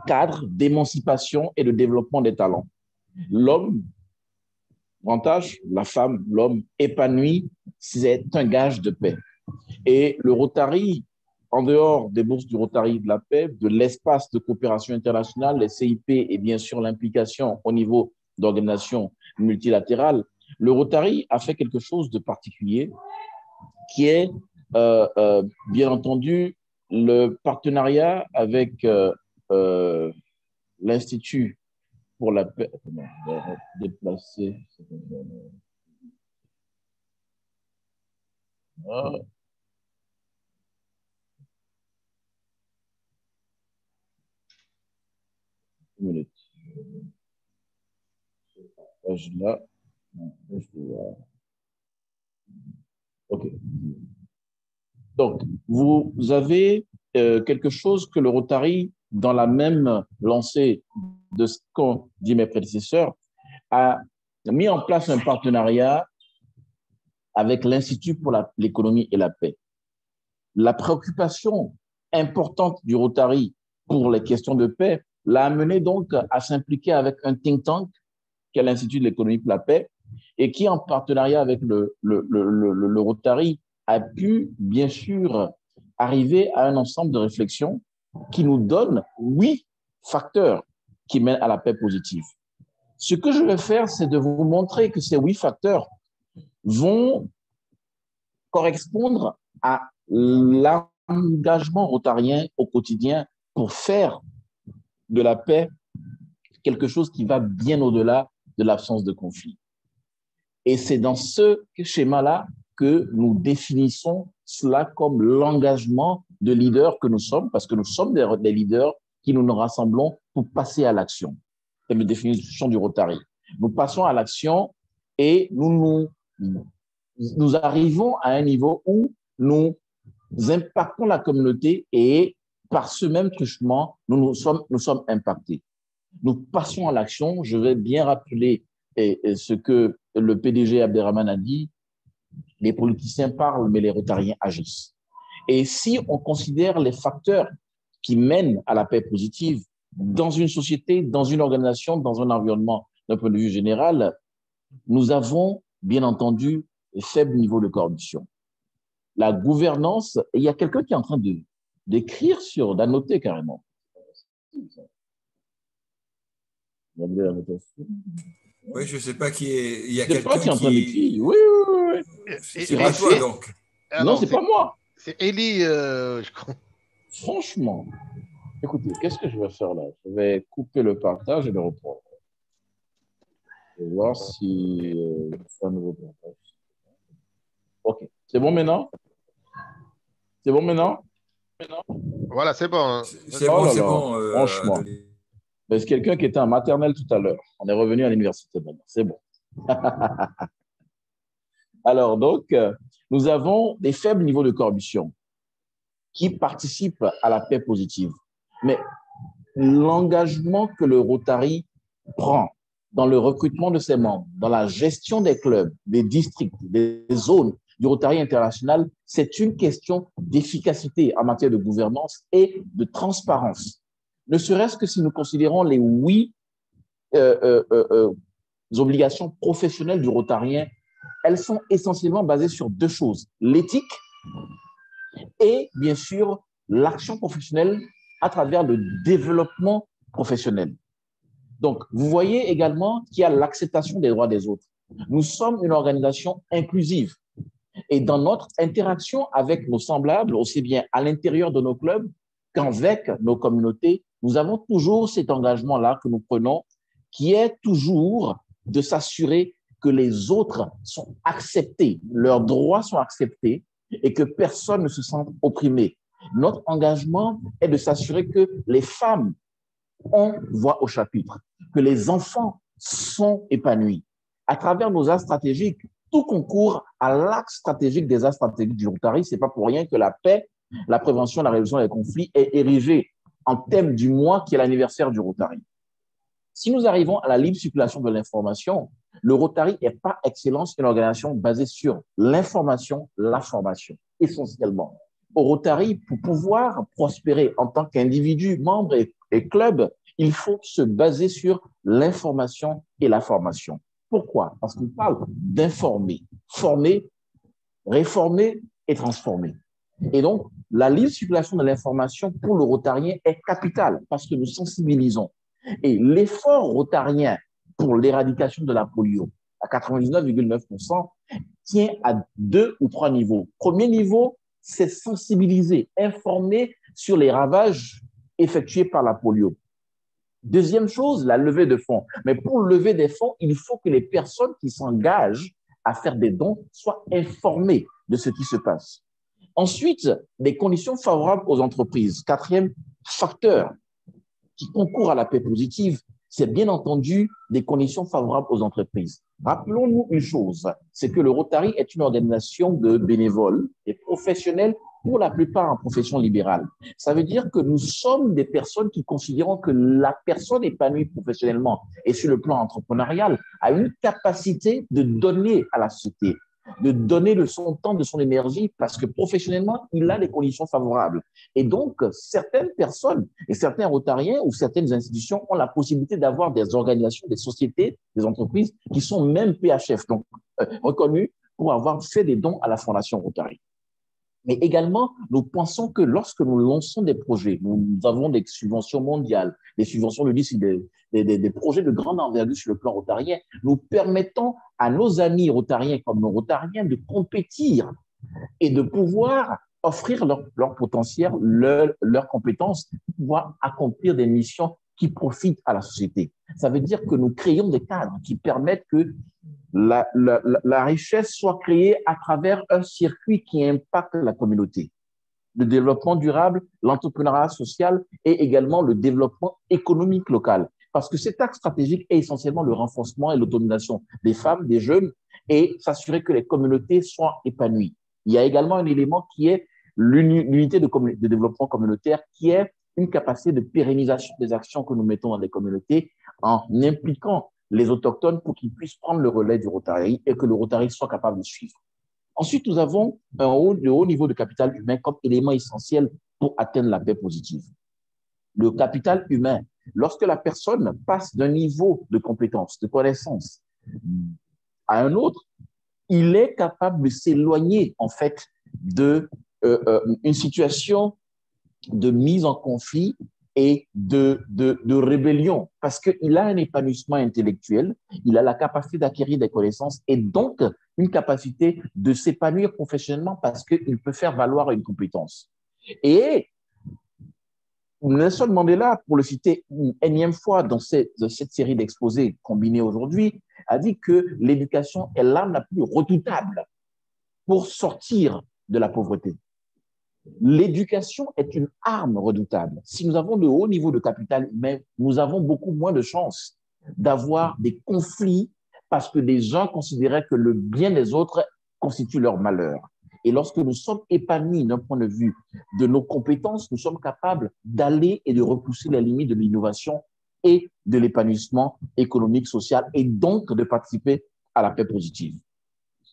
cadre d'émancipation et de développement des talents. L'homme, grand âge, la femme, l'homme épanoui, c'est un gage de paix. Et le Rotary, en dehors des bourses du Rotary de la paix, de l'espace de coopération internationale, les CIP et bien sûr l'implication au niveau d'organisations multilatérales, le Rotary a fait quelque chose de particulier qui est, bien entendu, le partenariat avec l'Institut pour la paix. Je vais déplacer. Une minute. Là. OK. Donc, vous avez quelque chose que le Rotary, dans la même lancée de ce qu'ont dit mes prédécesseurs, a mis en place un partenariat avec l'Institut pour l'économie et la paix. La préoccupation importante du Rotary pour les questions de paix l'a amené donc à s'impliquer avec un think tank qui est l'Institut de l'économie pour la paix et qui, en partenariat avec le Rotary, a pu, bien sûr, arriver à un ensemble de réflexions qui nous donne 8 facteurs qui mènent à la paix positive. Ce que je vais faire, c'est de vous montrer que ces 8 facteurs vont correspondre à l'engagement rotarien au quotidien pour faire de la paix quelque chose qui va bien au-delà de l'absence de conflit. Et c'est dans ce schéma-là que nous définissons cela comme l'engagement de leaders que nous sommes, parce que nous sommes des leaders qui nous rassemblons pour passer à l'action. C'est la définition du Rotary. Nous passons à l'action et nous arrivons à un niveau où nous impactons la communauté et par ce même truchement, nous sommes impactés. Nous passons à l'action. Je vais bien rappeler ce que le PDG Abderrahmane a dit. Les politiciens parlent, mais les Rotariens agissent. Et si on considère les facteurs qui mènent à la paix positive dans une société, dans une organisation, dans un environnement d'un point de vue général, nous avons bien entendu un faible niveau de corruption. La gouvernance, et il y a quelqu'un qui est en train d'écrire d'annoter carrément. Oui, je ne sais pas qui est. Il y a quelqu'un qui est en train d'écrire. Oui. C'est pas toi, donc. Non, c'est pas moi. C'est Élie, je crois. Franchement, écoutez, qu'est-ce que je vais faire là? Je vais couper le partage et le reprendre. Je vais voir si je fais un nouveau partage. OK. C'est bon maintenant? C'est bon maintenant? Voilà, c'est bon. C'est bon, c'est bon. Franchement. C'est quelqu'un qui était en maternelle tout à l'heure. On est revenu à l'université maintenant. C'est bon. Alors, donc, nous avons des faibles niveaux de corruption qui participent à la paix positive. Mais l'engagement que le Rotary prend dans le recrutement de ses membres, dans la gestion des clubs, des districts, des zones du Rotary international, c'est une question d'efficacité en matière de gouvernance et de transparence. Ne serait-ce que si nous considérons les 8 obligations professionnelles du Rotarien, elles sont essentiellement basées sur 2 choses, l'éthique et bien sûr l'action professionnelle à travers le développement professionnel. Donc, vous voyez également qu'il y a l'acceptation des droits des autres. Nous sommes une organisation inclusive et dans notre interaction avec nos semblables, aussi bien à l'intérieur de nos clubs qu'avec nos communautés, nous avons toujours cet engagement-là que nous prenons qui est toujours de s'assurer que les autres sont acceptés, leurs droits sont acceptés et que personne ne se sente opprimé. Notre engagement est de s'assurer que les femmes ont voix au chapitre, que les enfants sont épanouis. À travers nos axes stratégiques, tout concourt à l'axe stratégique des axes stratégiques du Rotary. Ce n'est pas pour rien que la paix, la prévention, la résolution des conflits est érigée en thème du mois qui est l'anniversaire du Rotary. Si nous arrivons à la libre circulation de l'information, le Rotary est par excellence une organisation basée sur l'information, la formation, essentiellement. Au Rotary, pour pouvoir prospérer en tant qu'individu, membre et club, il faut se baser sur l'information et la formation. Pourquoi? Parce qu'on parle d'informer, former, réformer et transformer. Et donc, la libre circulation de l'information pour le Rotarien est capitale parce que nous sensibilisons. Et l'effort rotarien pour l'éradication de la polio, à 99,9%, tient à 2 ou 3 niveaux. Premier niveau, c'est sensibiliser, informer sur les ravages effectués par la polio. Deuxième chose, la levée de fonds. Mais pour lever des fonds, il faut que les personnes qui s'engagent à faire des dons soient informées de ce qui se passe. Ensuite, des conditions favorables aux entreprises. Quatrième facteur qui concourt à la paix positive, c'est bien entendu des conditions favorables aux entreprises. Rappelons-nous une chose, c'est que le Rotary est une organisation de bénévoles et professionnels, pour la plupart en profession libérale. Ça veut dire que nous sommes des personnes qui considérons que la personne épanouie professionnellement et sur le plan entrepreneurial a une capacité de donner à la société, de donner de son temps, de son énergie, parce que professionnellement, il a des conditions favorables. Et donc, certaines personnes et certains rotariens ou certaines institutions ont la possibilité d'avoir des organisations, des sociétés, des entreprises qui sont même PHF, donc reconnues pour avoir fait des dons à la Fondation Rotary. Mais également, nous pensons que lorsque nous lançons des projets, nous avons des subventions mondiales, des subventions, des projets de grande envergure sur le plan rotarien, nous permettons à nos amis rotariens comme nos rotariens de compétir et de pouvoir offrir leur potentiel, leurs compétences, pour pouvoir accomplir des missions qui profitent à la société. Ça veut dire que nous créons des cadres qui permettent que la richesse soit créée à travers un circuit qui impacte la communauté. Le développement durable, l'entrepreneuriat social et également le développement économique local. Parce que cet axe stratégique est essentiellement le renforcement et l'autonomisation des femmes, des jeunes et s'assurer que les communautés soient épanouies. Il y a également un élément qui est l'unité de développement communautaire qui est une capacité de pérennisation des actions que nous mettons dans les communautés en impliquant les autochtones pour qu'ils puissent prendre le relais du Rotary et que le Rotary soit capable de suivre. Ensuite, nous avons un haut niveau de capital humain comme élément essentiel pour atteindre la paix positive. Le capital humain, lorsque la personne passe d'un niveau de compétence, de connaissance à un autre, il est capable de s'éloigner en fait de une situation de mise en conflit et de rébellion, parce qu'il a un épanouissement intellectuel, il a la capacité d'acquérir des connaissances et donc une capacité de s'épanouir professionnellement parce qu'il peut faire valoir une compétence. Et Nelson Mandela, pour le citer une énième fois dans cette série d'exposés combinés aujourd'hui, a dit que l'éducation est l'arme la plus redoutable pour sortir de la pauvreté. L'éducation est une arme redoutable. Si nous avons de hauts niveaux de capital humain, nous avons beaucoup moins de chances d'avoir des conflits parce que des gens considéraient que le bien des autres constitue leur malheur. Et lorsque nous sommes épanouis d'un point de vue de nos compétences, nous sommes capables d'aller et de repousser les limites de l'innovation et de l'épanouissement économique, social et donc de participer à la paix positive.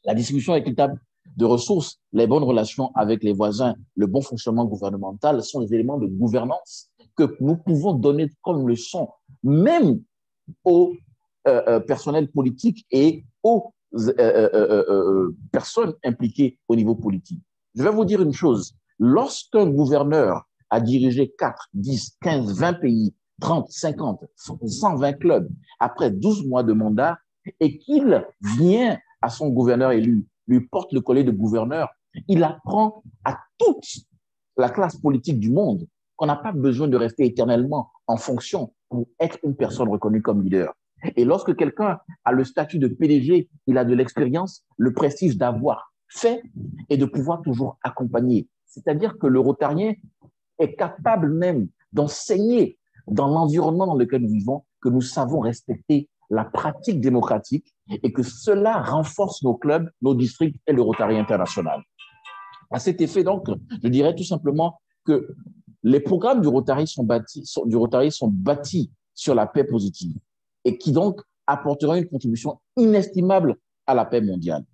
La distribution équitable de ressources, les bonnes relations avec les voisins, le bon fonctionnement gouvernemental sont des éléments de gouvernance que nous pouvons donner comme leçon même aux personnels politiques et aux personnes impliquées au niveau politique. Je vais vous dire une chose, lorsqu'un gouverneur a dirigé 4, 10, 15, 20 pays, 30, 50, 120 clubs après 12 mois de mandat et qu'il vient à son gouverneur élu, lui porte le collet de gouverneur, il apprend à toute la classe politique du monde qu'on n'a pas besoin de rester éternellement en fonction pour être une personne reconnue comme leader. Et lorsque quelqu'un a le statut de PDG, il a de l'expérience, le prestige d'avoir fait et de pouvoir toujours accompagner. C'est-à-dire que le rotarien est capable même d'enseigner dans l'environnement dans lequel nous vivons que nous savons respecter la pratique démocratique et que cela renforce nos clubs, nos districts et le Rotary international. À cet effet, donc, je dirais tout simplement que les programmes du Rotary sont bâtis sur la paix positive et qui donc apporteront une contribution inestimable à la paix mondiale.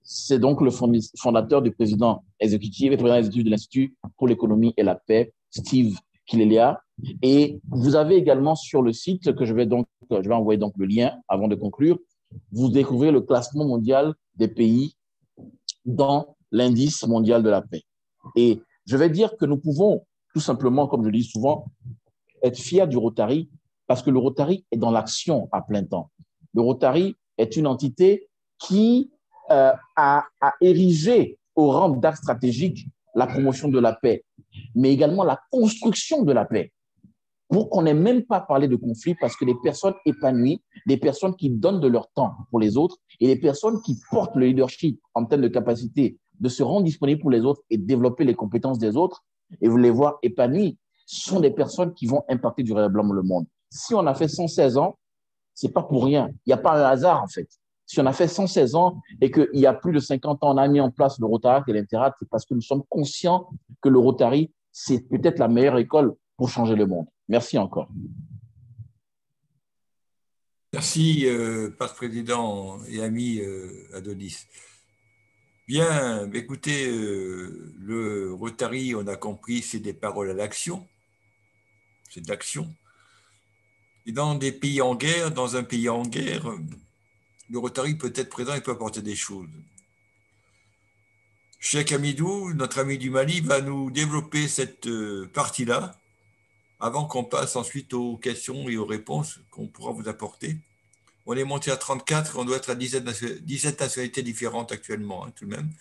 C'est donc le fondateur du président exécutif et président exécutif de l'Institut pour l'économie et la paix, Steve Kilelia. Et vous avez également sur le site, que je vais envoyer donc le lien avant de conclure, vous découvrez le classement mondial des pays dans l'indice mondial de la paix. Et je vais dire que nous pouvons tout simplement, comme je dis souvent, être fiers du Rotary parce que le Rotary est dans l'action à plein temps. Le Rotary est une entité qui a érigé au rang d'axe stratégique la promotion de la paix, mais également la construction de la paix, pour qu'on n'ait même pas parlé de conflit, parce que des personnes épanouies, des personnes qui donnent de leur temps pour les autres et des personnes qui portent le leadership en termes de capacité de se rendre disponible pour les autres et développer les compétences des autres, et vous les voir épanouis, sont des personnes qui vont impacter durablement le monde. Si on a fait 116 ans, c'est pas pour rien. Il n'y a pas un hasard, en fait. Si on a fait 116 ans et qu'il y a plus de 50 ans, on a mis en place le Rotary et l'Interrad, c'est parce que nous sommes conscients que le Rotary, c'est peut-être la meilleure école pour changer le monde. Merci encore. Merci, Père Président et ami Adonis. Bien, écoutez, le Rotary, on a compris, c'est des paroles à l'action. C'est de l'action. Et dans des pays en guerre, dans un pays en guerre, le Rotary peut être présent et peut apporter des choses. Cheikh Hamidou, notre ami du Mali, va nous développer cette partie-là avant qu'on passe ensuite aux questions et aux réponses qu'on pourra vous apporter. On est monté à 34, on doit être à 17 nationalités différentes actuellement, hein, tout de même.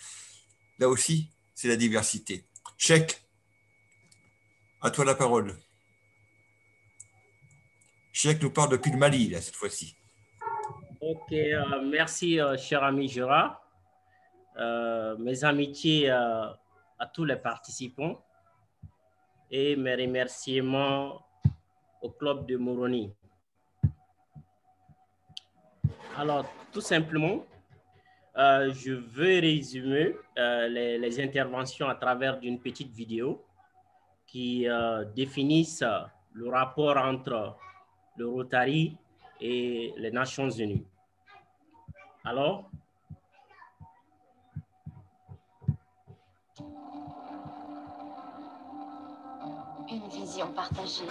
Là aussi, c'est la diversité. Cheikh, à toi la parole. Cheikh nous parle depuis le Mali, là, cette fois-ci. Ok, merci, cher ami Gérard. Mes amitiés à tous les participants et mes remerciements au club de Moroni. Alors, tout simplement, je veux résumer les interventions à travers d'une petite vidéo qui définissent le rapport entre le Rotary et les Nations Unies. Alors, une vision partagée.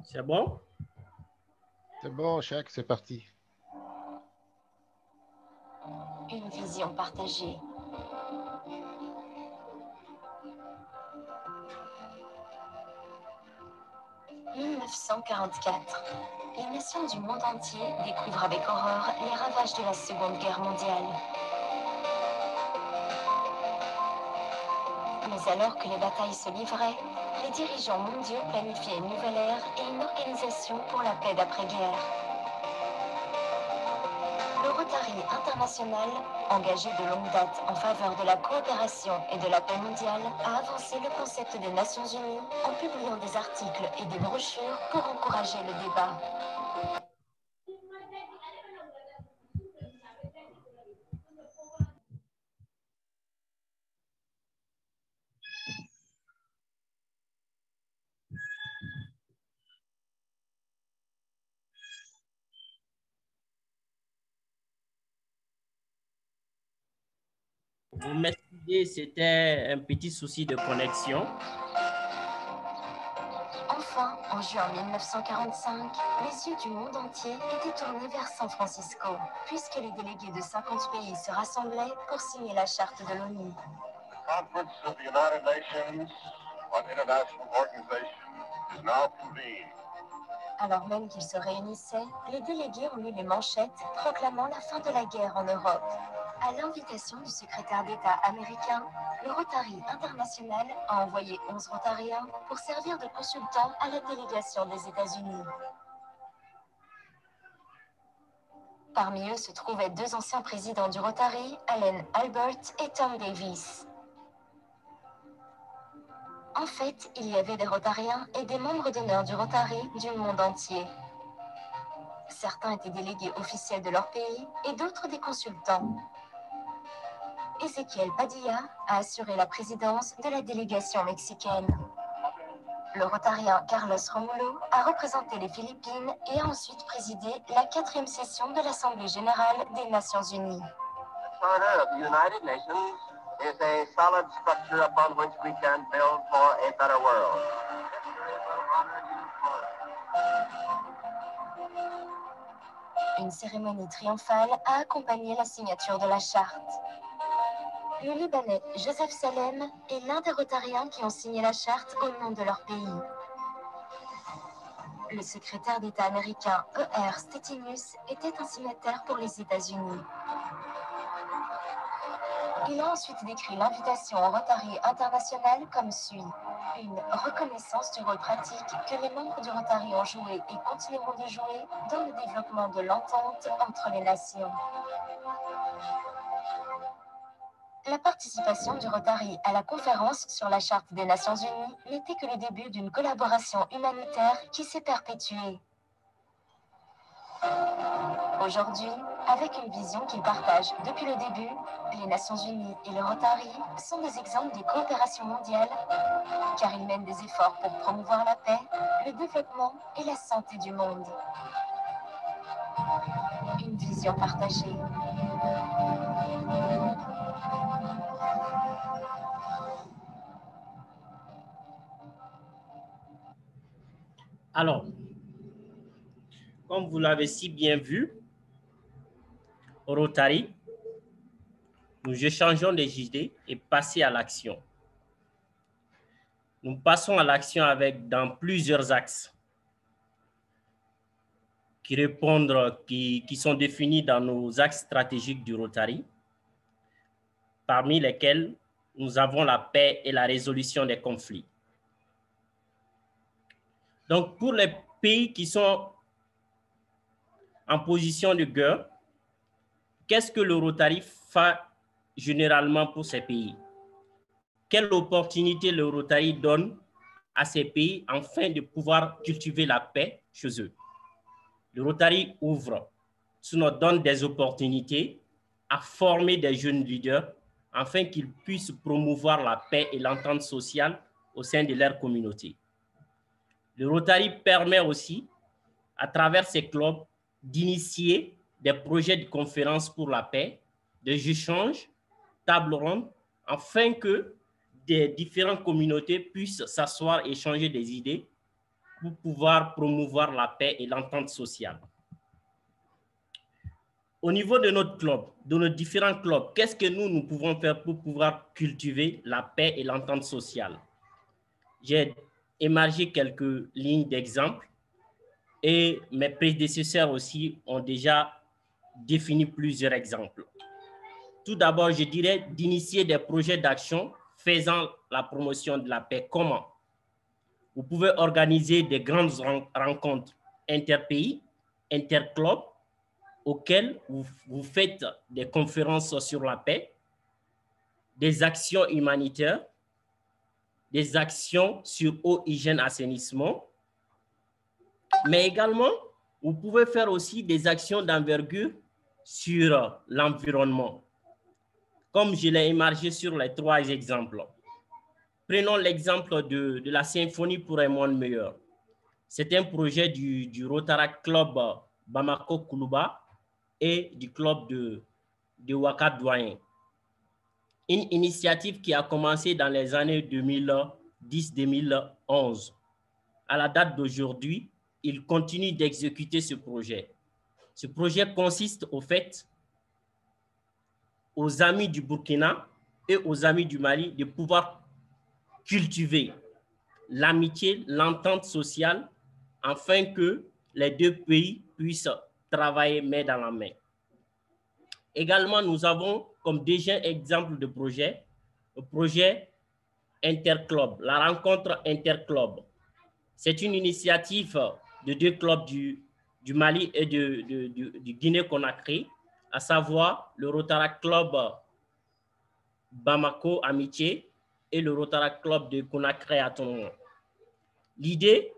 C'est bon? C'est bon, Cheikh, c'est parti. Une vision partagée. « 1944. Les nations du monde entier découvrent avec horreur les ravages de la Seconde Guerre mondiale. Mais alors que les batailles se livraient, les dirigeants mondiaux planifiaient une nouvelle ère et une organisation pour la paix d'après-guerre. Le Rotary international, engagé de longue date en faveur de la coopération et de la paix mondiale, a avancé le concept des Nations Unies en publiant des articles et des brochures pour encourager le débat. vous m'excusez, c'était un petit souci de connexion. Enfin, en juin 1945, les yeux du monde entier étaient tournés vers San Francisco, puisque les délégués de 50 pays se rassemblaient pour signer la charte de l'ONU. Conference of the United Nations on International Organization is now convened. Alors même qu'ils se réunissaient, les délégués ont lu les manchettes proclamant la fin de la guerre en Europe. À l'invitation du secrétaire d'État américain, le Rotary international a envoyé 11 Rotariens pour servir de consultants à la délégation des États-Unis. Parmi eux se trouvaient deux anciens présidents du Rotary, Allen Albert et Tom Davis. En fait, il y avait des Rotariens et des membres d'honneur du Rotary du monde entier. Certains étaient délégués officiels de leur pays et d'autres des consultants. Ezequiel Padilla a assuré la présidence de la délégation mexicaine. Le Rotarien Carlos Romulo a représenté les Philippines et a ensuite présidé la 4e session de l'Assemblée générale des Nations Unies. The Charter of the United Nations is a solid structure upon which we can build for a better world. Une cérémonie triomphale a accompagné la signature de la charte. le Libanais Joseph Salem est l'un des Rotariens qui ont signé la charte au nom de leur pays. Le secrétaire d'État américain E.R. Stettinius était un signataire pour les États-Unis. Il a ensuite décrit l'invitation au Rotary international comme suit. Une reconnaissance du rôle pratique que les membres du Rotary ont joué et continueront de jouer dans le développement de l'entente entre les nations. La participation du Rotary à la conférence sur la Charte des Nations Unies n'était que le début d'une collaboration humanitaire qui s'est perpétuée. Aujourd'hui, avec une vision qu'ils partagent depuis le début, les Nations Unies et le Rotary sont des exemples de coopération mondiale, car ils mènent des efforts pour promouvoir la paix, le développement et la santé du monde. Une vision partagée. Alors, comme vous l'avez si bien vu, au Rotary, nous échangeons des idées et passons à l'action. Nous passons à l'action dans plusieurs axes qui sont définis dans nos axes stratégiques du Rotary, parmi lesquels nous avons la paix et la résolution des conflits. Donc, pour les pays qui sont en position de guerre, qu'est-ce que le Rotary fait généralement pour ces pays? Quelle opportunité le Rotary donne à ces pays afin de pouvoir cultiver la paix chez eux? Le Rotary nous donne des opportunités à former des jeunes leaders afin qu'ils puissent promouvoir la paix et l'entente sociale au sein de leur communauté. Le Rotary permet aussi, à travers ces clubs, d'initier des projets de conférences pour la paix, des échanges, tables rondes, afin que des différentes communautés puissent s'asseoir et échanger des idées pour pouvoir promouvoir la paix et l'entente sociale. Au niveau de notre club, de nos différents clubs, qu'est-ce que nous pouvons faire pour pouvoir cultiver la paix et l'entente sociale? J'ai émargé quelques lignes d'exemple et mes prédécesseurs aussi ont déjà défini plusieurs exemples. Tout d'abord, je dirais d'initier des projets d'action faisant la promotion de la paix. Comment? Vous pouvez organiser des grandes rencontres interpays, interclubs, auxquelles vous faites des conférences sur la paix, des actions humanitaires, des actions sur eau, hygiène, assainissement, mais également, vous pouvez faire aussi des actions d'envergure sur l'environnement, comme je l'ai émargé sur les 3 exemples. Prenons l'exemple de la Symphonie pour un monde meilleur. C'est un projet du Rotary Club Bamako-Koulouba et du club de Ouakad-Douayen. Une initiative qui a commencé dans les années 2010-2011. À la date d'aujourd'hui, il continue d'exécuter ce projet. Ce projet consiste au fait aux amis du Burkina et aux amis du Mali de pouvoir cultiver l'amitié, l'entente sociale, afin que les 2 pays puissent travailler main dans la main. Également, nous avons comme déjà exemple de projet, le projet Interclub, la rencontre Interclub. C'est une initiative de 2 clubs du Mali et du Guinée-Conakry, à savoir le Rotary Club Bamako Amitié et le Rotary Club de Conakry à Tonon. L'idée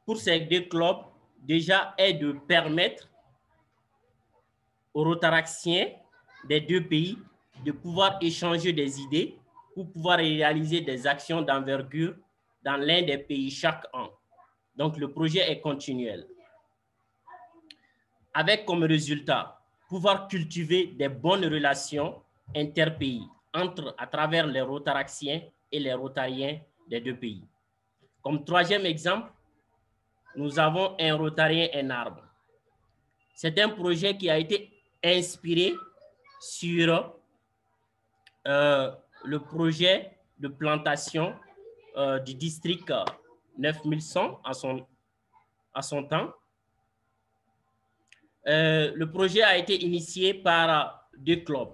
pour ces 2 clubs déjà est de permettre aux Rotaraxiens des 2 pays de pouvoir échanger des idées pour pouvoir réaliser des actions d'envergure dans l'un des pays chaque an. Donc, le projet est continuel. Avec comme résultat, pouvoir cultiver des bonnes relations interpays à travers les Rotaraxiens et les Rotariens des 2 pays. Comme 3e exemple, nous avons un Rotarien, un arbre. C'est un projet qui a été inspiré sur le projet de plantation du district 9100 à son temps. Le projet a été initié par 2 clubs,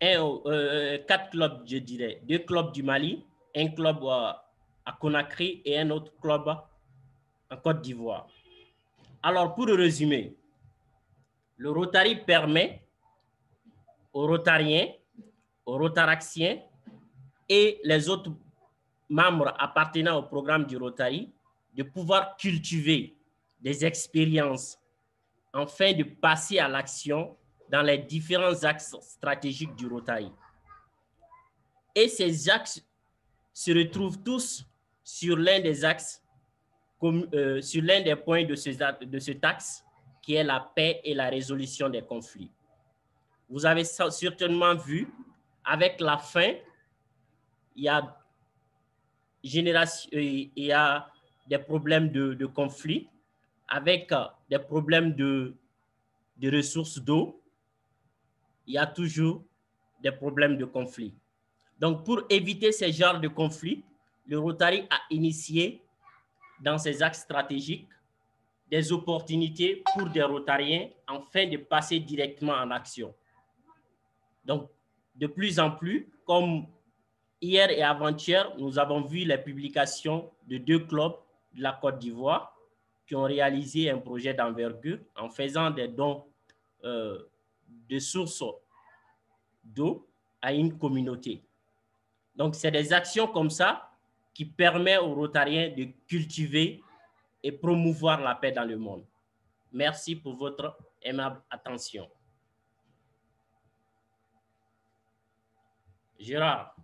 4 clubs, je dirais, 2 clubs du Mali, un club à Conakry et un autre club en Côte d'Ivoire. Alors, pour résumer, le Rotary permet aux Rotariens, aux Rotaraxiens et les autres membres appartenant au programme du Rotary de pouvoir cultiver des expériences afin de passer à l'action dans les différents axes stratégiques du Rotary. Et ces axes se retrouvent tous sur l'un des axes, sur l'un des points de cet axe, qui est la paix et la résolution des conflits. Vous avez certainement vu, avec la faim, il y a des problèmes de conflits, avec des problèmes de ressources d'eau, il y a toujours des problèmes de conflits. Donc, pour éviter ces genres de conflits, le Rotary a initié dans ses axes stratégiques des opportunités pour des Rotariens afin de passer directement en action. Donc, de plus en plus, comme hier et avant-hier, nous avons vu les publications de 2 clubs de la Côte d'Ivoire qui ont réalisé un projet d'envergure en faisant des dons de sources d'eau à une communauté. Donc, c'est des actions comme ça qui permettent aux Rotariens de cultiver et promouvoir la paix dans le monde. Merci pour votre aimable attention. Gérard.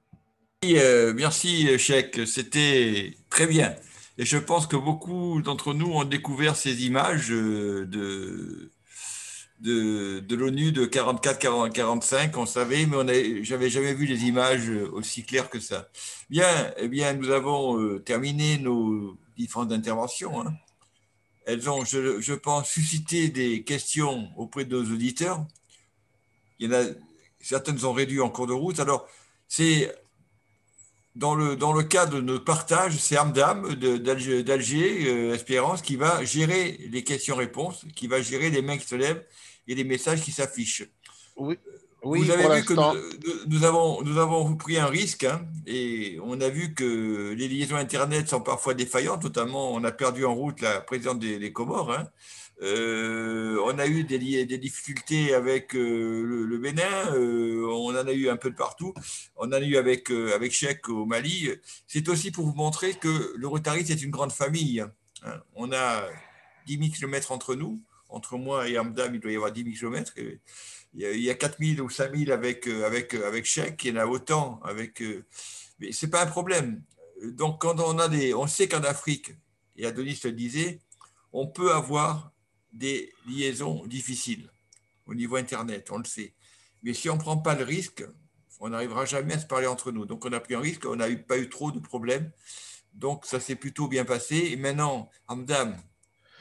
Merci, Cheikh. C'était très bien. Et je pense que beaucoup d'entre nous ont découvert ces images de l'ONU de 44-45, on savait, mais j'avais jamais vu des images aussi claires que ça. Bien, eh bien, nous avons terminé nos différentes interventions. Hein. Elles ont, je pense, suscité des questions auprès de nos auditeurs. Il y en a, certaines ont réduit en cours de route. Alors, c'est dans le cadre de notre partage, c'est Amdam d'Alger, Espérance, qui va gérer les questions-réponses, qui va gérer les mains qui se lèvent et les messages qui s'affichent. Oui, vous avez vu que nous avons pris un risque, hein, et on a vu que les liaisons Internet sont parfois défaillantes, notamment on a perdu en route la présidente des Comores. Hein. On a eu des difficultés avec le Bénin, on en a eu un peu de partout, on en a eu avec Cheikh au Mali. C'est aussi pour vous montrer que le Rotary, c'est une grande famille. Hein. On a 10 000 km entre nous, entre moi et Amdam, il doit y avoir 10 000 km. Il y a 4 000 ou 5 000 avec Cheikh, il y en a autant. Mais ce n'est pas un problème. Donc, quand on sait qu'en Afrique, et Adonis le disait, on peut avoir des liaisons difficiles au niveau Internet, on le sait. Mais si on ne prend pas le risque, on n'arrivera jamais à se parler entre nous. Donc, on a pris un risque, on n'a pas eu trop de problèmes. Donc, ça s'est plutôt bien passé. Et maintenant, Amdam,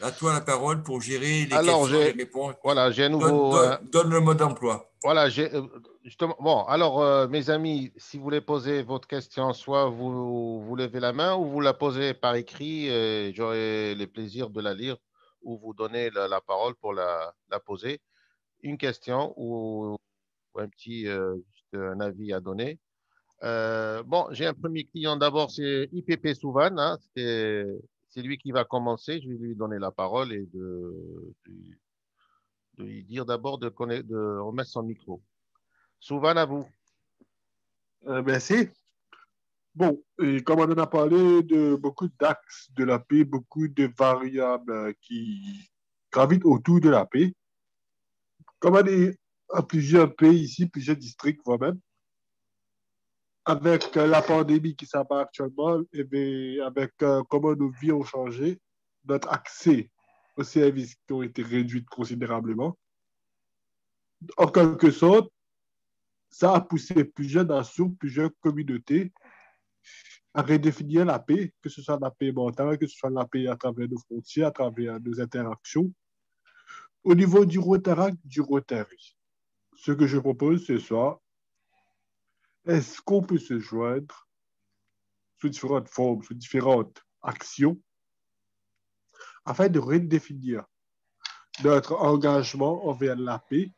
à toi la parole pour gérer les questions et les réponses. Voilà, j'ai un nouveau… Donne le mode d'emploi. Voilà, justement. Bon, alors, mes amis, si vous voulez poser votre question, soit vous levez la main ou vous la posez par écrit, j'aurai le plaisir de la lire ou vous donner la parole pour la poser. Une question ou un petit un avis à donner. Bon, j'ai un premier client d'abord, c'est IPP Souvan. Hein, c'est lui qui va commencer. Je vais lui donner la parole et de lui dire d'abord de remettre son micro. Souvan, à vous. Merci. Bon, et comme on en a parlé de beaucoup d'axes de la paix, beaucoup de variables qui gravitent autour de la paix, comme on est à plusieurs pays ici, plusieurs districts moi-même, avec la pandémie qui s'abat actuellement, et bien, avec comment nos vies ont changé, notre accès aux services qui ont été réduits considérablement. En quelque sorte, ça a poussé plusieurs nations, plusieurs communautés à redéfinir la paix, que ce soit la paix mentale, que ce soit la paix à travers nos frontières, à travers nos interactions. Au niveau du Rotary, ce que je propose ce soir, est-ce qu'on peut se joindre sous différentes formes, sous différentes actions, afin de redéfinir notre engagement envers la paix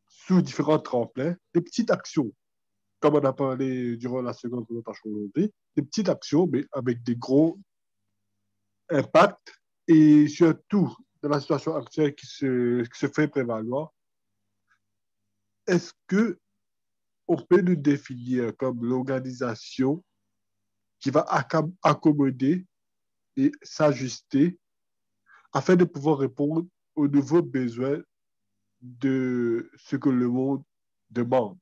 sous différents tremplins, des petites actions, comme on a parlé durant la seconde présentation aujourd'hui, des petites actions, mais avec des gros impacts, et surtout dans la situation actuelle qui se fait prévaloir, est-ce qu'on peut nous définir comme l'organisation qui va accommoder et s'ajuster afin de pouvoir répondre aux nouveaux besoins de ce que le monde demande,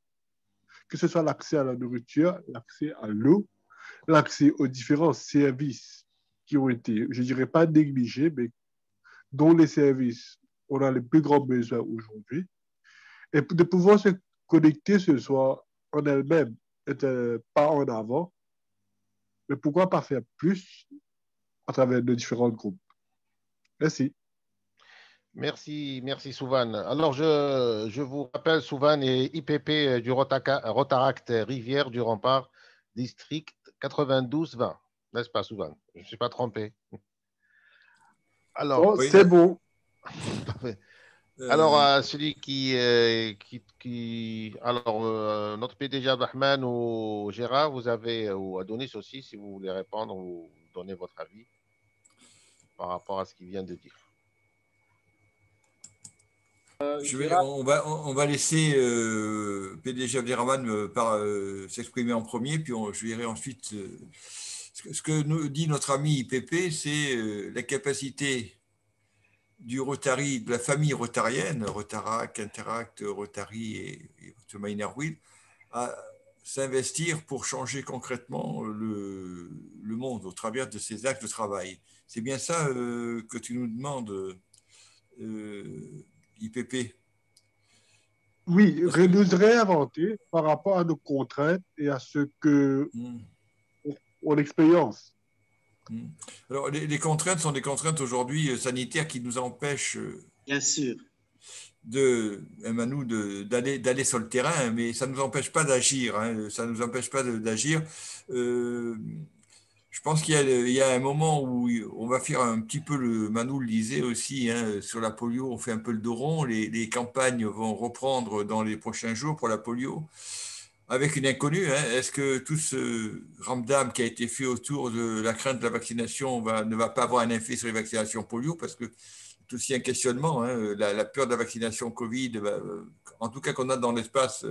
que ce soit l'accès à la nourriture, l'accès à l'eau, l'accès aux différents services qui ont été, je ne dirais pas négligés, mais dont les services on a les plus grands besoins aujourd'hui, et de pouvoir se connecter ce soir en elle-même est un pas en avant, mais pourquoi pas faire plus à travers de différents groupes. Merci. Merci Souvan. Alors, je vous rappelle, Souvan est IPP du Rotaract Rivière du Rempart, district 92-20. N'est-ce pas, Souvan? Je ne me suis pas trompé. Alors, oh, c'est bon. Alors, celui alors, notre PDG Abdelrahman ou Gérard, vous avez, ou Adonis aussi, si vous voulez répondre ou donner votre avis par rapport à ce qu'il vient de dire. On va laisser PDG Abderrahman s'exprimer en premier, puis je verrai ensuite ce que nous dit notre ami IPP, c'est la capacité du Rotary, de la famille rotarienne, Rotaract, Interact, Rotary et Meinerwill, à s'investir pour changer concrètement le monde au travers de ces actes de travail. C'est bien ça que tu nous demandes, IPP? Oui, nous réinventer par rapport à nos contraintes et à ce que on expérience. Alors, les contraintes sont des contraintes aujourd'hui sanitaires qui nous empêchent, bien sûr, d'aller sur le terrain, mais ça ne nous empêche pas d'agir. Hein, ça ne nous empêche pas d'agir. Je pense qu'il y a un moment où on va faire un petit peu Manou le disait aussi, hein, sur la polio, on fait un peu le dos rond. Les campagnes vont reprendre dans les prochains jours pour la polio. Avec une inconnue, hein, est-ce que tout ce ramdam qui a été fait autour de la crainte de la vaccination ne va pas avoir un effet sur les vaccinations polio? Parce que c'est aussi un questionnement, hein, la peur de la vaccination Covid, en tout cas qu'on a dans l'espace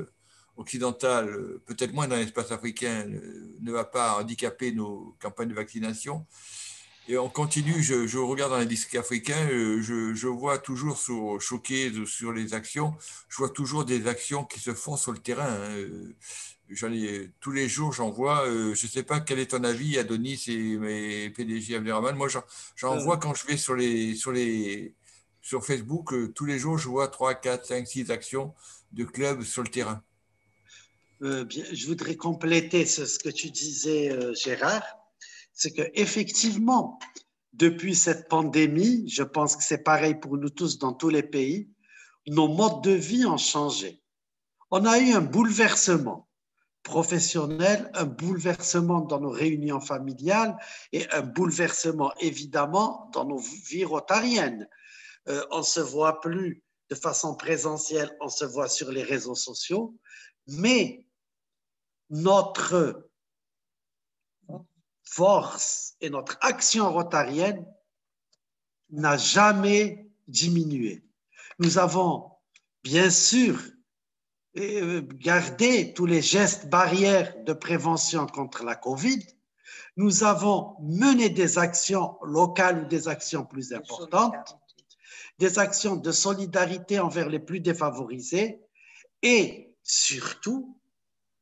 occidental, peut-être moins dans l'espace africain, ne va pas handicaper nos campagnes de vaccination. Et on continue, je regarde dans les districts africains, je vois toujours choqué sur les actions, je vois toujours des actions qui se font sur le terrain. Hein. Tous les jours, j'en vois. Je ne sais pas quel est ton avis, Adonis et PDG Abderrahman. Moi, j'en vois quand je vais sur Facebook, tous les jours, je vois 3, 4, 5, 6 actions de clubs sur le terrain. Bien, je voudrais compléter ce que tu disais, Gérard. C'est qu'effectivement, depuis cette pandémie, je pense que c'est pareil pour nous tous dans tous les pays, nos modes de vie ont changé. On a eu un bouleversement professionnel, un bouleversement dans nos réunions familiales et un bouleversement évidemment dans nos vies rotariennes. On ne se voit plus de façon présentielle, on se voit sur les réseaux sociaux, mais notre force et notre action rotarienne n'a jamais diminué. Nous avons bien sûr gardé tous les gestes barrières de prévention contre la Covid. Nous avons mené des actions locales ou des actions plus importantes, des actions de solidarité envers les plus défavorisés et surtout,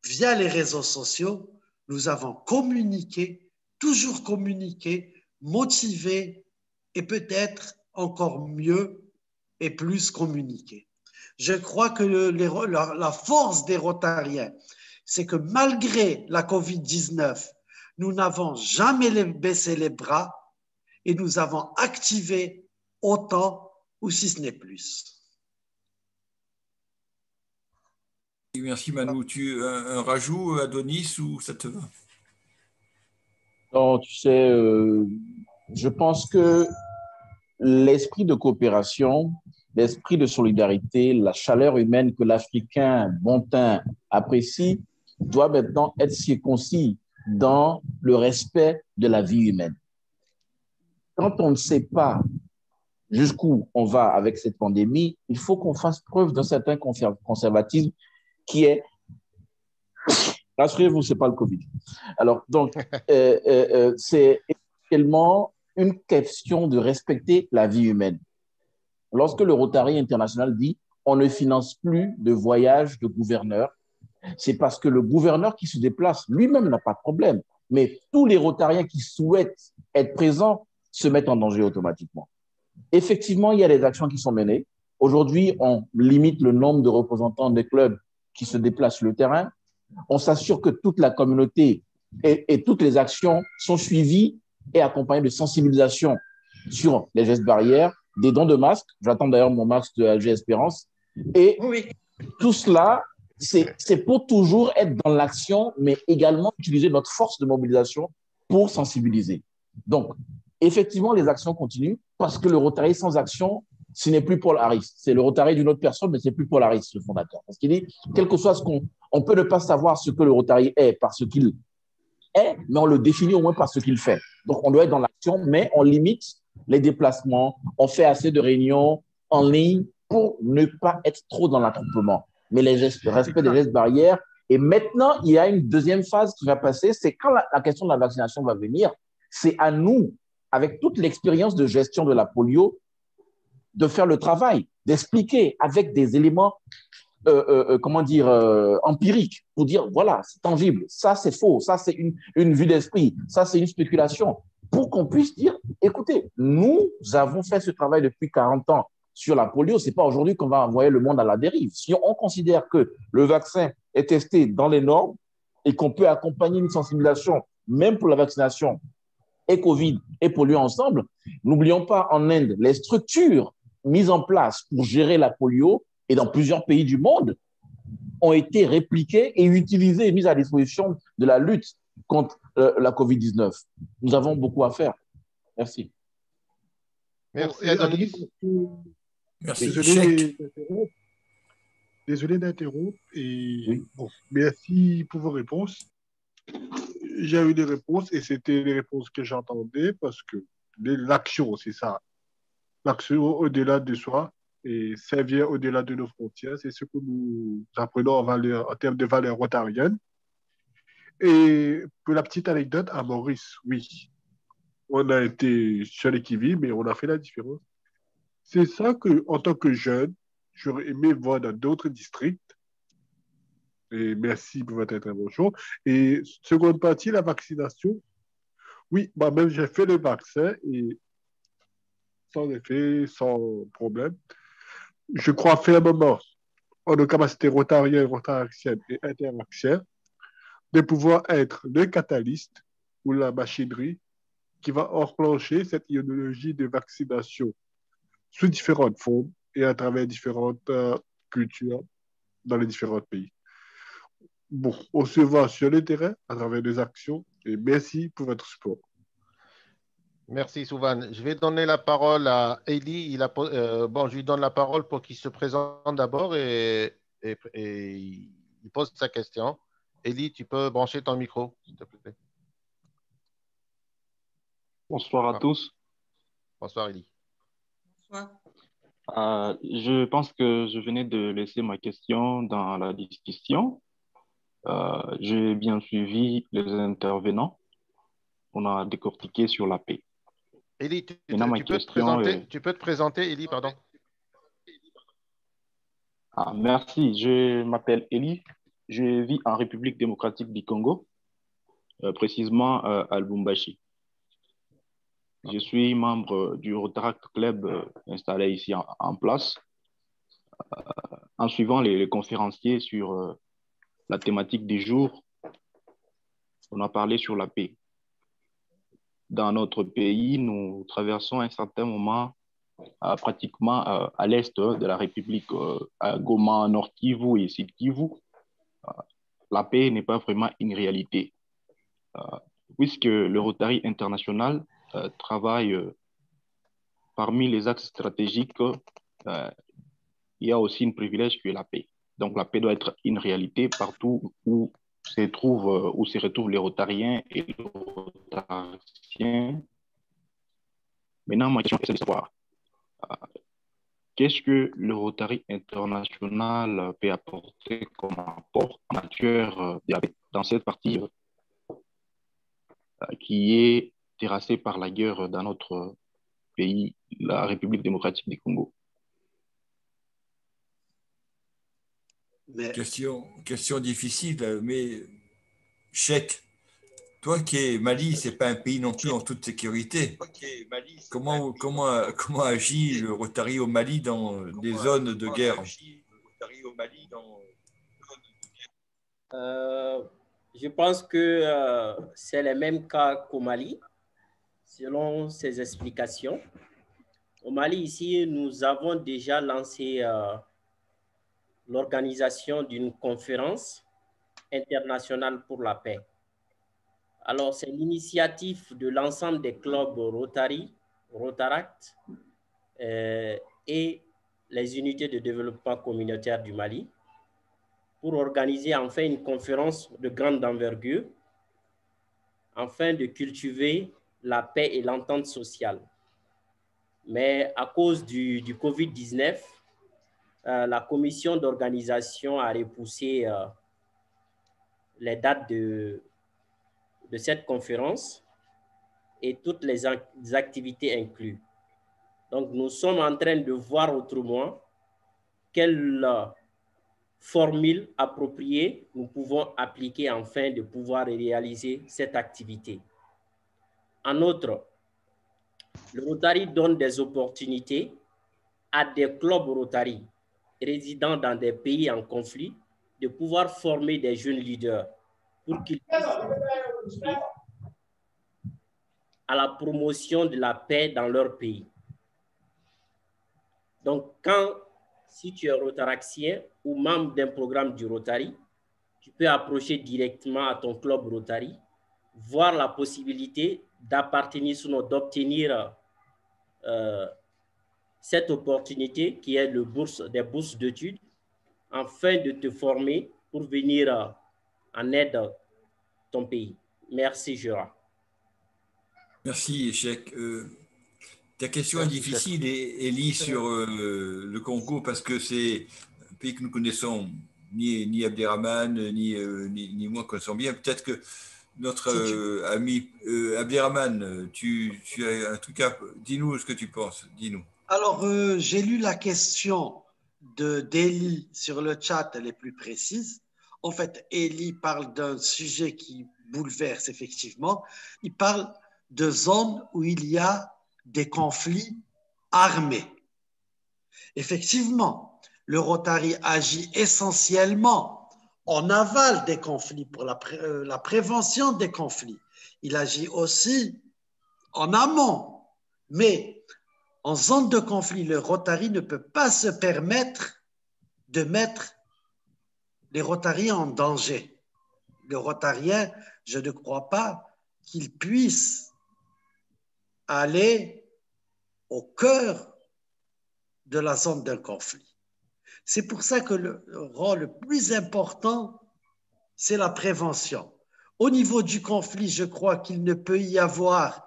via les réseaux sociaux, nous avons communiqué, toujours communiqué, motivé et peut-être encore mieux et plus communiqué. Je crois que la force des Rotariens, c'est que malgré la COVID-19, nous n'avons jamais baissé les bras et nous avons activé autant ou si ce n'est plus. Merci Manu. Un rajout, Adonis, ou ça te va? Non, tu sais, je pense que l'esprit de coopération, l'esprit de solidarité, la chaleur humaine que l'Africain bon teint apprécie doit maintenant être circoncis dans le respect de la vie humaine. Quand on ne sait pas jusqu'où on va avec cette pandémie, il faut qu'on fasse preuve d'un certain conservatisme qui est, rassurez-vous, ce n'est pas le Covid. Alors, donc, c'est essentiellement une question de respecter la vie humaine. Lorsque le Rotary International dit on ne finance plus de voyages de gouverneurs, c'est parce que le gouverneur qui se déplace lui-même n'a pas de problème. Mais tous les Rotariens qui souhaitent être présents se mettent en danger automatiquement. Effectivement, il y a des actions qui sont menées. Aujourd'hui, on limite le nombre de représentants des clubs qui se déplacent sur le terrain. On s'assure que toute la communauté et toutes les actions sont suivies et accompagnées de sensibilisation sur les gestes barrières, des dons de masques. J'attends d'ailleurs mon masque de AG Espérance. Et oui, tout cela, c'est pour toujours être dans l'action, mais également utiliser notre force de mobilisation pour sensibiliser. Donc, effectivement, les actions continuent parce que le Rotary sans action, ce n'est plus Paul Harris. C'est le Rotary d'une autre personne, mais ce n'est plus Paul Harris, le fondateur. Parce qu'il dit, quel que soit ce on peut ne pas savoir ce que le Rotary est par ce qu'il est, mais on le définit au moins par ce qu'il fait. Donc, on doit être dans l'action, mais on limite les déplacements, on fait assez de réunions en ligne pour ne pas être trop dans l'attroupement. Mais le respect des gestes barrières. Et maintenant, il y a une deuxième phase qui va passer, c'est quand la question de la vaccination va venir, c'est à nous, avec toute l'expérience de gestion de la polio, de faire le travail, d'expliquer avec des éléments empiriques, pour dire, voilà, c'est tangible, ça c'est faux, ça c'est une vue d'esprit, ça c'est une spéculation, pour qu'on puisse dire, écoutez, nous avons fait ce travail depuis 40 ans sur la polio, ce n'est pas aujourd'hui qu'on va envoyer le monde à la dérive. Si on considère que le vaccin est testé dans les normes et qu'on peut accompagner une sensibilisation, même pour la vaccination, et Covid et polio ensemble, n'oublions pas en Inde, les structures mises en place pour gérer la polio et dans plusieurs pays du monde ont été répliquées et utilisées et mises à disposition de la lutte contre la Covid-19. Nous avons beaucoup à faire. Merci. Merci, Adonis. Merci. Désolé d'interrompre. Et bon, merci pour vos réponses. J'ai eu des réponses et c'était les réponses que j'entendais parce que l'action, c'est ça. L'action au-delà de soi et servir au-delà de nos frontières, c'est ce que nous apprenons en termes de valeurs rotariennes. Et pour la petite anecdote, à Maurice, oui, on a été sur les qui-vive, mais on a fait la différence. C'est ça que, en tant que jeune, j'aurais aimé voir dans d'autres districts. Et merci pour votre intervention. Et seconde partie, la vaccination. Oui, moi-même, j'ai fait le vaccin et sans effet, sans problème. Je crois fermement en nos capacités rotariennes, rotaraxiennes et interaxiennes de pouvoir être le catalyste ou la machinerie qui va enclencher cette idéologie de vaccination sous différentes formes et à travers différentes cultures dans les différents pays. Bon, on se voit sur le terrain à travers des actions et merci pour votre support. Merci, Souvan. Je vais donner la parole à Eli. Je lui donne la parole pour qu'il se présente d'abord et il pose sa question. Eli, tu peux brancher ton micro, s'il te plaît. Bonsoir à tous. Bonsoir, Eli. Bonsoir. Je pense que je venais de laisser ma question dans la discussion. J'ai bien suivi les intervenants. On a décortiqué sur la paix. Eli, tu peux te présenter, Eli, pardon. Merci, je m'appelle Eli. Je vis en République démocratique du Congo, précisément à Lubumbashi. Je suis membre du Rotaract Club installé ici en place. En suivant les conférenciers sur la thématique du jour, on a parlé sur la paix. Dans notre pays, nous traversons un certain moment pratiquement à l'est de la République, à Goma, Nord Kivu et Sud Kivu. la paix n'est pas vraiment une réalité. Puisque le Rotary international travaille parmi les axes stratégiques, il y a aussi un privilège qui est la paix. Donc la paix doit être une réalité partout où se retrouvent les Rotariens et les Rotariens. Maintenant, ma question est de savoir qu'est-ce que le Rotary international peut apporter comme apport en matière de la paix dans cette partie qui est terrassée par la guerre dans notre pays, la République démocratique du Congo. Question difficile, mais Cheikh, toi qui es Mali, ce n'est pas un pays non plus en toute sécurité. Comment agit le Rotary au Mali dans des zones de guerre? Je pense que c'est le même cas qu'au Mali, selon ses explications. Au Mali, ici, nous avons déjà lancé l'organisation d'une conférence internationale pour la paix. Alors, c'est l'initiative de l'ensemble des clubs Rotary, Rotaract et les unités de développement communautaire du Mali pour organiser enfin une conférence de grande envergure afin de cultiver la paix et l'entente sociale. Mais à cause du Covid-19, la commission d'organisation a repoussé les dates de cette conférence et toutes les activités incluses. Donc, nous sommes en train de voir autrement quelle formule appropriée nous pouvons appliquer afin de pouvoir réaliser cette activité. En outre, le Rotary donne des opportunités à des clubs Rotary résidant dans des pays en conflit de pouvoir former des jeunes leaders pour qu'ils puissent participer à la promotion de la paix dans leur pays. Donc, si tu es rotaractien ou membre d'un programme du Rotary, tu peux approcher directement à ton club Rotary, voir la possibilité d'appartenir, sinon d'obtenir cette opportunité qui est des bourses d'études, afin de te former pour venir en aide à ton pays. Merci, Gérard. Merci, Cheikh. Ta question est difficile, Elie, sur le Congo, parce que c'est un pays que nous connaissons, ni Abderrahmane, ni moi connaissons bien. Peut-être que notre ami Abderrahmane, tu as un truc à... Dis-nous ce que tu penses, dis-nous. Alors, j'ai lu la question d'Elie sur le chat, elle est plus précise. En fait, Elie parle d'un sujet qui bouleverse effectivement. Il parle de zones où il y a des conflits armés. Effectivement, le Rotary agit essentiellement en aval des conflits pour la prévention des conflits. Il agit aussi en amont. Mais en zone de conflit, le Rotary ne peut pas se permettre de mettre les Rotariens en danger. Le Rotarien, je ne crois pas qu'il puisse aller au cœur de la zone d'un conflit. C'est pour ça que le rôle le plus important, c'est la prévention. Au niveau du conflit, je crois qu'il ne peut y avoir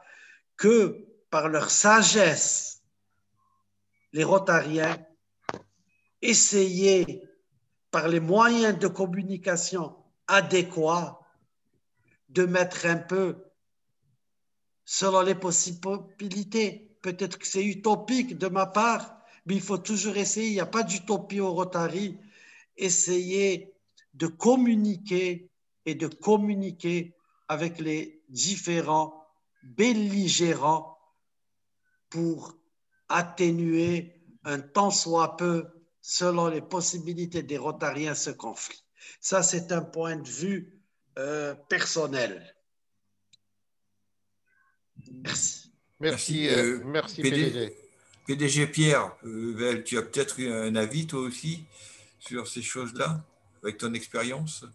que par leur sagesse, les Rotariens essayer par les moyens de communication adéquats de mettre un peu selon les possibilités. Peut-être que c'est utopique de ma part, mais il faut toujours essayer. Il n'y a pas d'utopie au Rotary. Essayer de communiquer et de communiquer avec les différents belligérants pour atténuer un tant soit peu, selon les possibilités des Rotariens, ce conflit. Ça, c'est un point de vue personnel. Merci. Merci, PDG. PDG Pierre, tu as peut-être un avis toi aussi sur ces choses-là, avec ton expérience?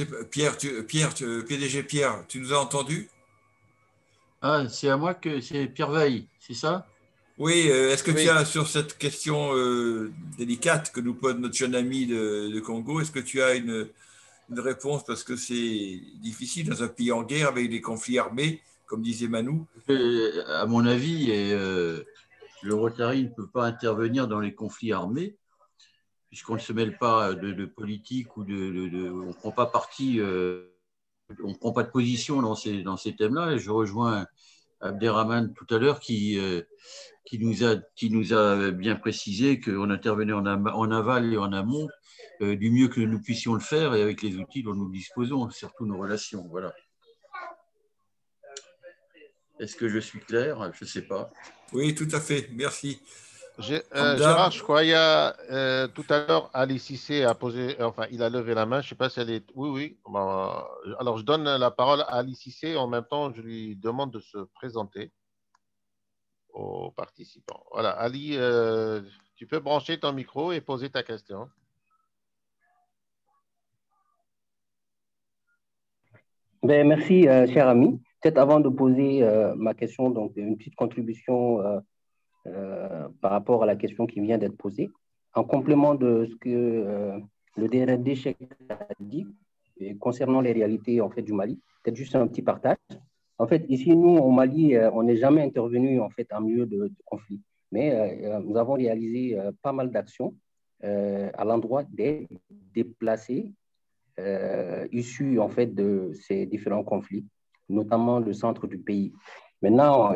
sais pas, PDG Pierre, tu nous as entendu? Ah, c'est à moi que c'est Pierre Veil, c'est ça? Oui, est-ce que tu as, sur cette question délicate que nous pose notre jeune ami de Congo, est-ce que tu as une réponse? Parce que c'est difficile dans un pays en guerre avec des conflits armés, comme disait Manu. À mon avis, le Rotary ne peut pas intervenir dans les conflits armés, puisqu'on ne se mêle pas de politique ou on ne prend pas parti, on ne prend pas de position dans ces thèmes-là. Et je rejoins Abderrahmane tout à l'heure qui nous a bien précisé qu'on intervenait en aval et en amont du mieux que nous puissions le faire et avec les outils dont nous disposons, surtout nos relations. Voilà. Est-ce que je suis clair? Je ne sais pas. Oui, tout à fait. Merci. Gérard, je croyais tout à l'heure, Ali Cissé a posé, enfin, il a levé la main. Je ne sais pas si elle est. Oui, oui. Bon, alors, je donne la parole à Ali Cissé. En même temps, je lui demande de se présenter aux participants. Voilà, Ali, tu peux brancher ton micro et poser ta question. Ben, merci, cher ami. Peut-être avant de poser ma question, donc une petite contribution par rapport à la question qui vient d'être posée. En complément de ce que le DRD Cheikh a dit concernant les réalités en fait, du Mali, peut-être juste un petit partage. En fait, ici, nous, au Mali, on n'est jamais intervenu en fait, en milieu de conflit. Mais nous avons réalisé pas mal d'actions à l'endroit des déplacés issus en fait, de ces différents conflits, notamment le centre du pays. Maintenant,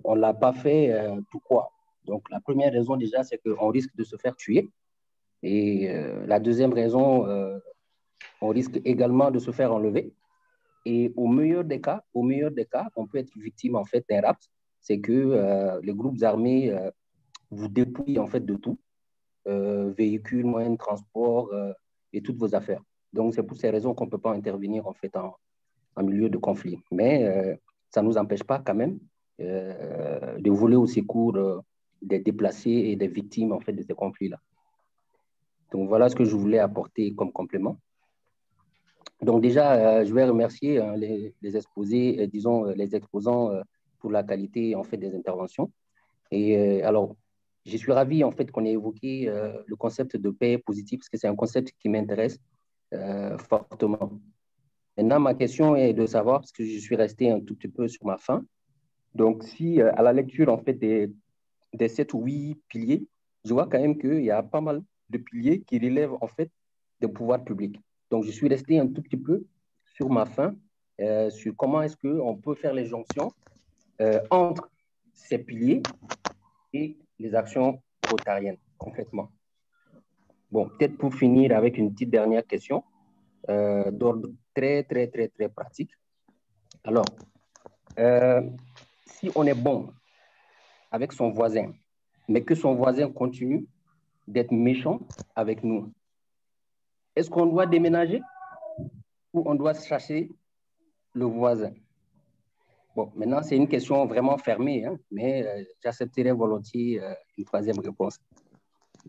on ne l'a pas fait pourquoi? Donc, la première raison déjà, c'est qu'on risque de se faire tuer. Et la deuxième raison, on risque également de se faire enlever. Et au meilleur des cas, on peut être victime en fait d'un rapt, c'est que les groupes armés vous dépouillent en fait de tout, véhicules, moyens de transport et toutes vos affaires. Donc, c'est pour ces raisons qu'on ne peut pas intervenir en fait en milieu de conflit. Mais ça ne nous empêche pas quand même de voler au secours des déplacés et des victimes en fait, de ces conflits-là. Donc, voilà ce que je voulais apporter comme complément. Donc, déjà, je vais remercier les exposés, disons, les exposants pour la qualité en fait, des interventions. Et alors, je suis ravi en fait, qu'on ait évoqué le concept de paix positive, parce que c'est un concept qui m'intéresse fortement. Maintenant, ma question est de savoir, parce que je suis resté un tout petit peu sur ma faim, donc si à la lecture en fait, des 7 ou 8 piliers, je vois quand même qu'il y a pas mal de piliers qui relèvent en fait des pouvoirs publics. Donc, je suis resté un tout petit peu sur ma faim, sur comment est-ce qu'on peut faire les jonctions entre ces piliers et les actions rotariennes, concrètement. Bon, peut-être pour finir avec une petite dernière question d'ordre très pratique. Alors, si on est bon avec son voisin, mais que son voisin continue d'être méchant avec nous, est-ce qu'on doit déménager ou on doit chasser le voisin? Bon, maintenant, c'est une question vraiment fermée, hein, mais j'accepterai volontiers une troisième réponse.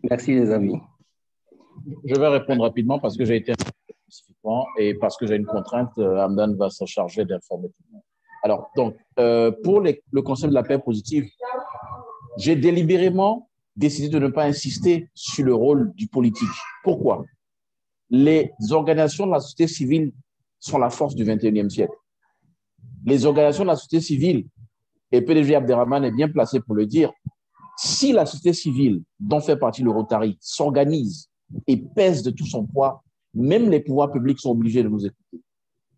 Merci, les amis. Je vais répondre rapidement parce que j'ai été spécifiquement et parce que j'ai une contrainte. Hamdan va s'en charger d'informer tout le monde. Alors, donc, pour le concept de la paix positive, j'ai délibérément décidé de ne pas insister sur le rôle du politique. Pourquoi? Les organisations de la société civile sont la force du 21e siècle. Les organisations de la société civile, et PDG Abderrahmane est bien placé pour le dire, si la société civile, dont fait partie le Rotary, s'organise et pèse de tout son poids, même les pouvoirs publics sont obligés de nous écouter.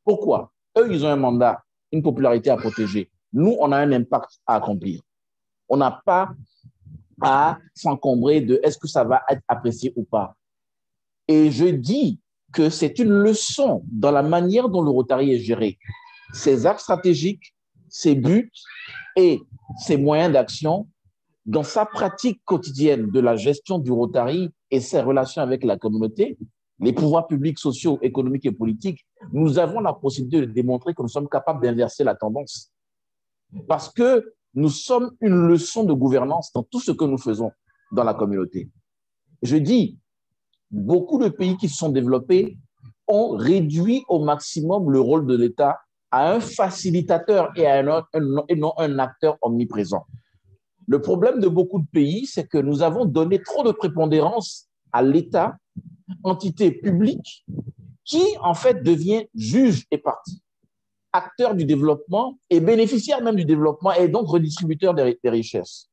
Pourquoi? Eux, ils ont un mandat, une popularité à protéger. Nous, on a un impact à accomplir. On n'a pas à s'encombrer de est-ce que ça va être apprécié ou pas. Et je dis que c'est une leçon dans la manière dont le Rotary est géré. Ses axes stratégiques, ses buts et ses moyens d'action dans sa pratique quotidienne de la gestion du Rotary et ses relations avec la communauté, les pouvoirs publics, sociaux, économiques et politiques, nous avons la possibilité de démontrer que nous sommes capables d'inverser la tendance. Parce que nous sommes une leçon de gouvernance dans tout ce que nous faisons dans la communauté. Je dis, beaucoup de pays qui se sont développés on réduit au maximum le rôle de l'État à un facilitateur et non un acteur omniprésent. Le problème de beaucoup de pays, c'est que nous avons donné trop de prépondérance à l'État, entité publique, qui en fait devient juge et partie, acteur du développement et bénéficiaire même du développement et donc redistributeur des richesses.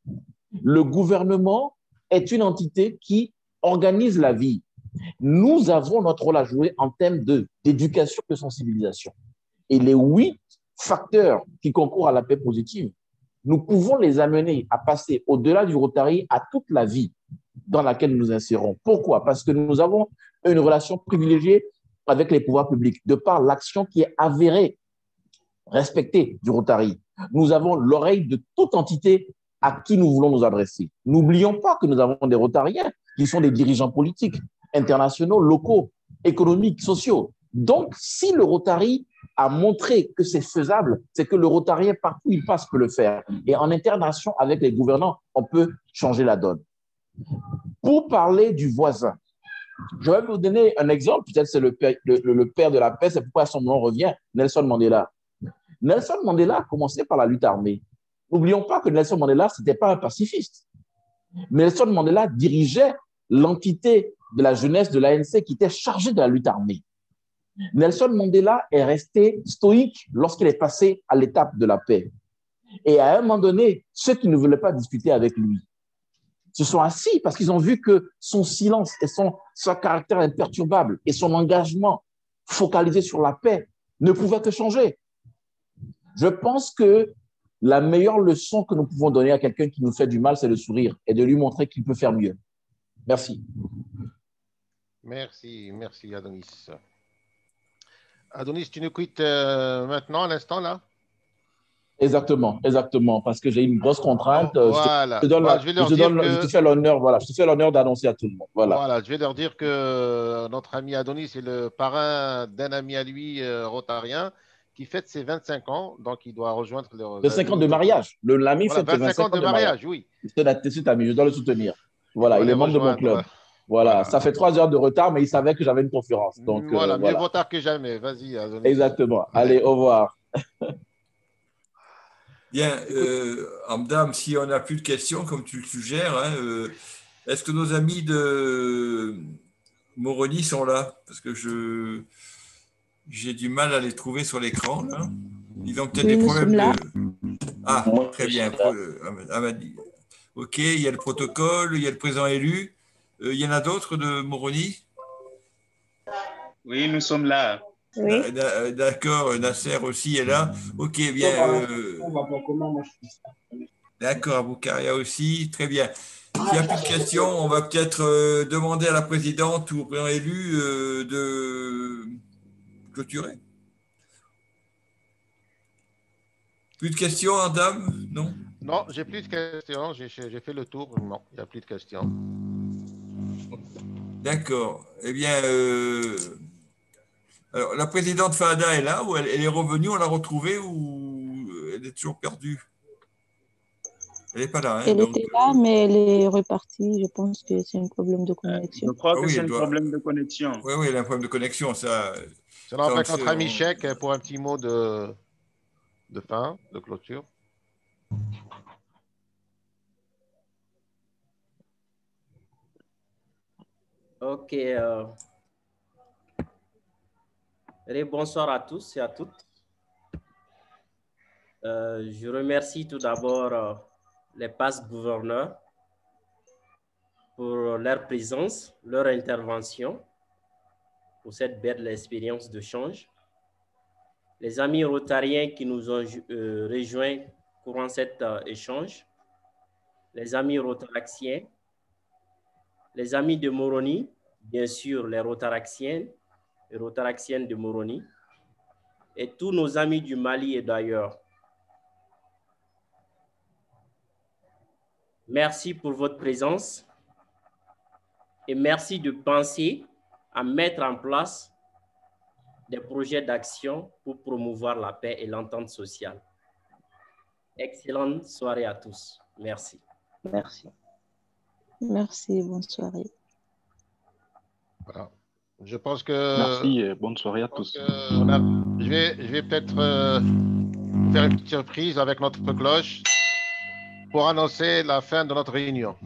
Le gouvernement est une entité qui organise la vie. Nous avons notre rôle à jouer en termes d'éducation, de sensibilisation. Et les 8 facteurs qui concourent à la paix positive, nous pouvons les amener à passer au-delà du Rotary à toute la vie dans laquelle nous nous insérons. Pourquoi? Parce que nous avons une relation privilégiée avec les pouvoirs publics, de par l'action qui est avérée, respectée du Rotary. Nous avons l'oreille de toute entité à qui nous voulons nous adresser. N'oublions pas que nous avons des Rotariens qui sont des dirigeants politiques, internationaux, locaux, économiques, sociaux. Donc, si le Rotary a montré que c'est faisable, c'est que le Rotarien, partout où il passe, peut le faire. Et en interaction avec les gouvernants, on peut changer la donne. Pour parler du voisin, je vais vous donner un exemple, peut-être c'est le père de la paix, c'est pourquoi son nom revient, Nelson Mandela. Nelson Mandela a commencé par la lutte armée. N'oublions pas que Nelson Mandela, ce n'était pas un pacifiste. Nelson Mandela dirigeait l'entité de la jeunesse de l'ANC qui était chargée de la lutte armée. Nelson Mandela est resté stoïque lorsqu'il est passé à l'étape de la paix. Et à un moment donné, ceux qui ne voulaient pas discuter avec lui se sont assis parce qu'ils ont vu que son silence et son caractère imperturbable et son engagement focalisé sur la paix ne pouvaient que changer. Je pense que la meilleure leçon que nous pouvons donner à quelqu'un qui nous fait du mal, c'est le sourire et de lui montrer qu'il peut faire mieux. Merci. Merci, merci Adonis. Adonis, tu nous quittes maintenant, à l'instant, là? Exactement, exactement, parce que j'ai une grosse contrainte. Voilà. Je te fais l'honneur, voilà, je te fais l'honneur d'annoncer à tout le monde. Voilà, je vais leur dire que notre ami Adonis est le parrain d'un ami à lui, rotarien, qui fête ses 25 ans, donc il doit rejoindre le 25 ans de mariage. L'ami fête ses 25 ans de mariage, oui. C'est ami, je dois le soutenir. Voilà, il est membre de mon club. Voilà, ça fait 3 heures de retard, mais il savait que j'avais une conférence. Donc, voilà, mieux vaut tard que jamais. Vas-y, Adonis. Exactement. Allez, au revoir. Bien, Amdam, si on n'a plus de questions, comme tu le suggères, hein, est-ce que nos amis de Moroni sont là? Parce que j'ai du mal à les trouver sur l'écran. Ils ont peut-être des problèmes de... Ah, très bien. Amadi. OK, il y a le protocole, il y a le président élu. Il y en a d'autres de Moroni? Oui, nous sommes là. Oui. D'accord, Nasser aussi est là. OK, bien. D'accord, Aboukaria aussi. Très bien. S'il n'y a plus de questions, on va peut-être demander à la présidente ou au président élu de clôturer. Plus de questions, Adam? Non? Non, j'ai plus de questions. J'ai fait le tour. Non, il n'y a plus de questions. D'accord. Eh bien, alors, la présidente Fahada est là, ou elle est revenue, on l'a retrouvée, ou elle est toujours perdue? Elle n'est pas là. Hein, elle était là, mais elle est repartie. Je pense que c'est un problème de connexion. Je crois que c'est un problème de connexion. Oui, oui, elle a un problème de connexion. Ça avec notre ami Cheikh pour un petit mot de fin, de clôture. Ok. Bonsoir à tous et à toutes. Je remercie tout d'abord les passe-gouverneurs pour leur présence, leur intervention, pour cette belle expérience de change. Les amis rotariens qui nous ont rejoints courant cet échange, les amis rotaraxiens, les amis de Moroni, bien sûr les rotaraxiens et rotaraxiennes de Moroni, et tous nos amis du Mali et d'ailleurs. Merci pour votre présence et merci de penser à mettre en place des projets d'action pour promouvoir la paix et l'entente sociale. Excellente soirée à tous. Merci. Merci. Merci, bonne soirée. Voilà. Je pense que... Merci et bonne soirée à tous. Je vais peut-être faire une petite surprise avec notre cloche pour annoncer la fin de notre réunion.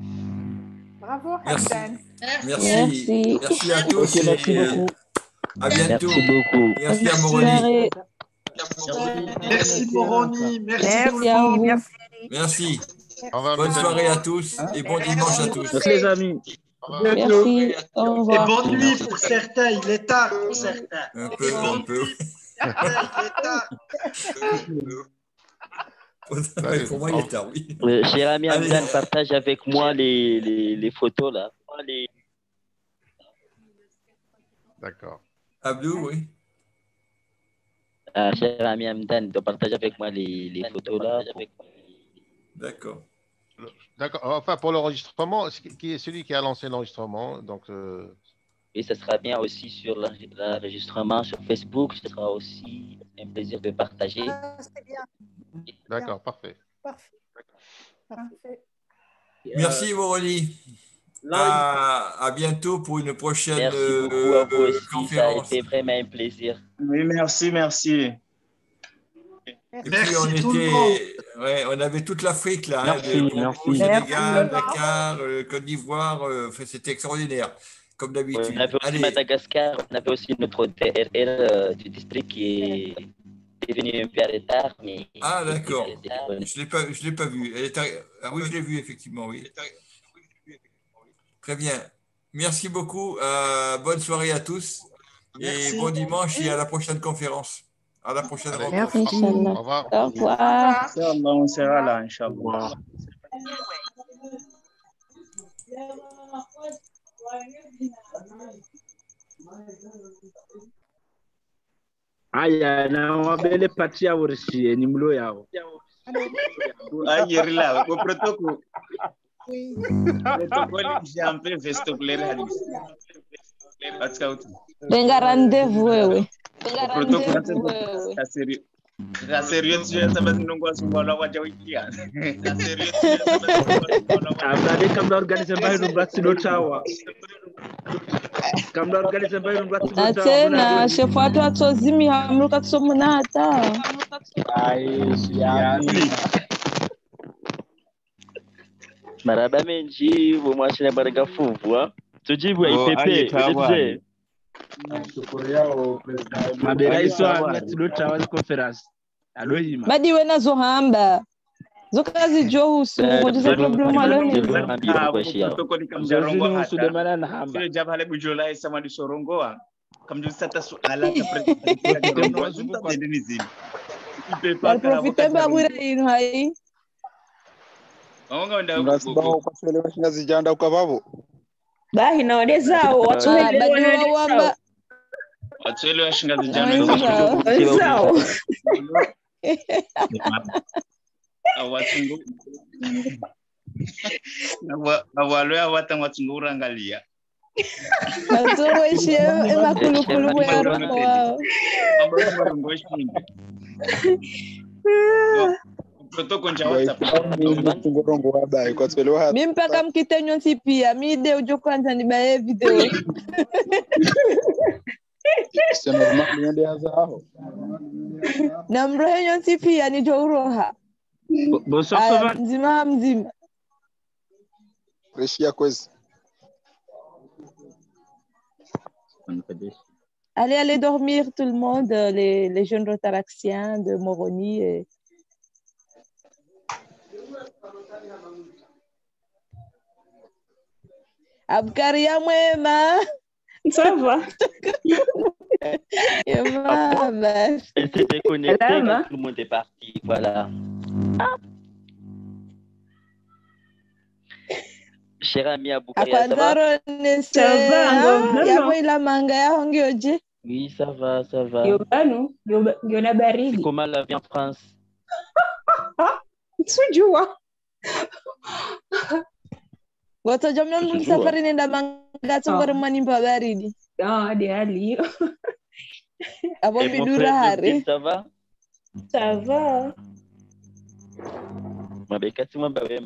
Bravo, Merci. Hamdan. Merci. Merci à tous. Ok, merci beaucoup. À bientôt. Merci beaucoup. Merci à Moroni. Merci Moroni. Merci tout le à monde. vous. Merci. Au revoir, Bonne mes soirée amis. à tous et bon dimanche à tous. Merci les amis. Merci. Au Et revoir. bonne nuit pour certains. Il est tard pour certains. Un peu. Certains, il est tard. Pour moi, il est tard, oui. Cher ami Hamdan, partage avec moi les photos là. D'accord. Abdou, oui. Cher ami Hamdan, de partager avec moi les photos là. D'accord. D'accord. Enfin, pour l'enregistrement, qui est celui qui a lancé l'enregistrement, donc... Et ce sera bien aussi sur l'enregistrement sur Facebook. Ce sera aussi un plaisir de partager. C'est bien. D'accord, parfait. Parfait. Merci, Moroni. À bientôt pour une prochaine Merci beaucoup à vous aussi. conférence. Ça a été vraiment un plaisir. Oui, merci. Et puis on avait toute l'Afrique là, Merci, Congo, merci. Sénégal, Dakar, Côte d'Ivoire, c'était extraordinaire, comme d'habitude. On avait aussi Madagascar, on avait aussi notre DRR du district qui est venu un peu en retard. Mais ah d'accord, je l'ai pas vu. Ah oui, je l'ai vu effectivement, oui. Très bien. Merci beaucoup. Bonne soirée à tous. Merci. Et bon dimanche et à la prochaine conférence. À la prochaine rencontre. Merci. Au revoir. Au revoir. Inch'Allah, on sera là, Inch'Allah. Aya na wabele pati ya urishie ni mlo yao. Ayerla, ko protocolo. Protocolo jampe vestibulaire hadis. Atskautu. Benga rendez-vous wewe. Protocolo ta sérieux. La sérieux tu es sabati nongwa sungwala waja wikia. La sérieux tu es sabati Abdade kamla organize mbayo mbati lotawa. Kamla organize mbayo mbati lotawa. Tena chef watu atozimi hamruka kusomuna hata. Maraba menji vumwashina baranga fuvu. Tujibu IPP. Maberaisi wa lotawa conference. Alohima. Badi wena zohamba. Zokazi Johusu, ngojuza problem aloni. Protocolo kamjarongo hata. Sio jabale bujola isama di sorongoa. Kamjusata suala ta president. Al profite babura inu hai. Unasibaho kwa sele mashina zijanda ukavavo. Bahi na wale zao watu wale wamba. Watu washinga zijanda zao. Awatsungu. Awalo awatanga watsungu urangalia. Watu weshi makulu mwero wao. Mi mpaka mkitenyo pia mi de ujo kwanza ni bae video. Na mrohenyo pia ni jo uroha. Mzima. Reshia kwezi. Allez dormir tout le monde, les jeunes rotaraxiens de Moroni. Et... Abkaria mwema. Ça va. Elle s'est déconnectée quand tout le monde est parti. Voilà. Cher ami Aboukaria, ça va? Oui, ça va, ça va. C'est comment la vie en France? Sujua. Goto jam non mun safari nenda manga tsongore manimba baridi. Ah, di ali. Abo bidura hari. Ça va? Ça va. Mabeka tu mababa.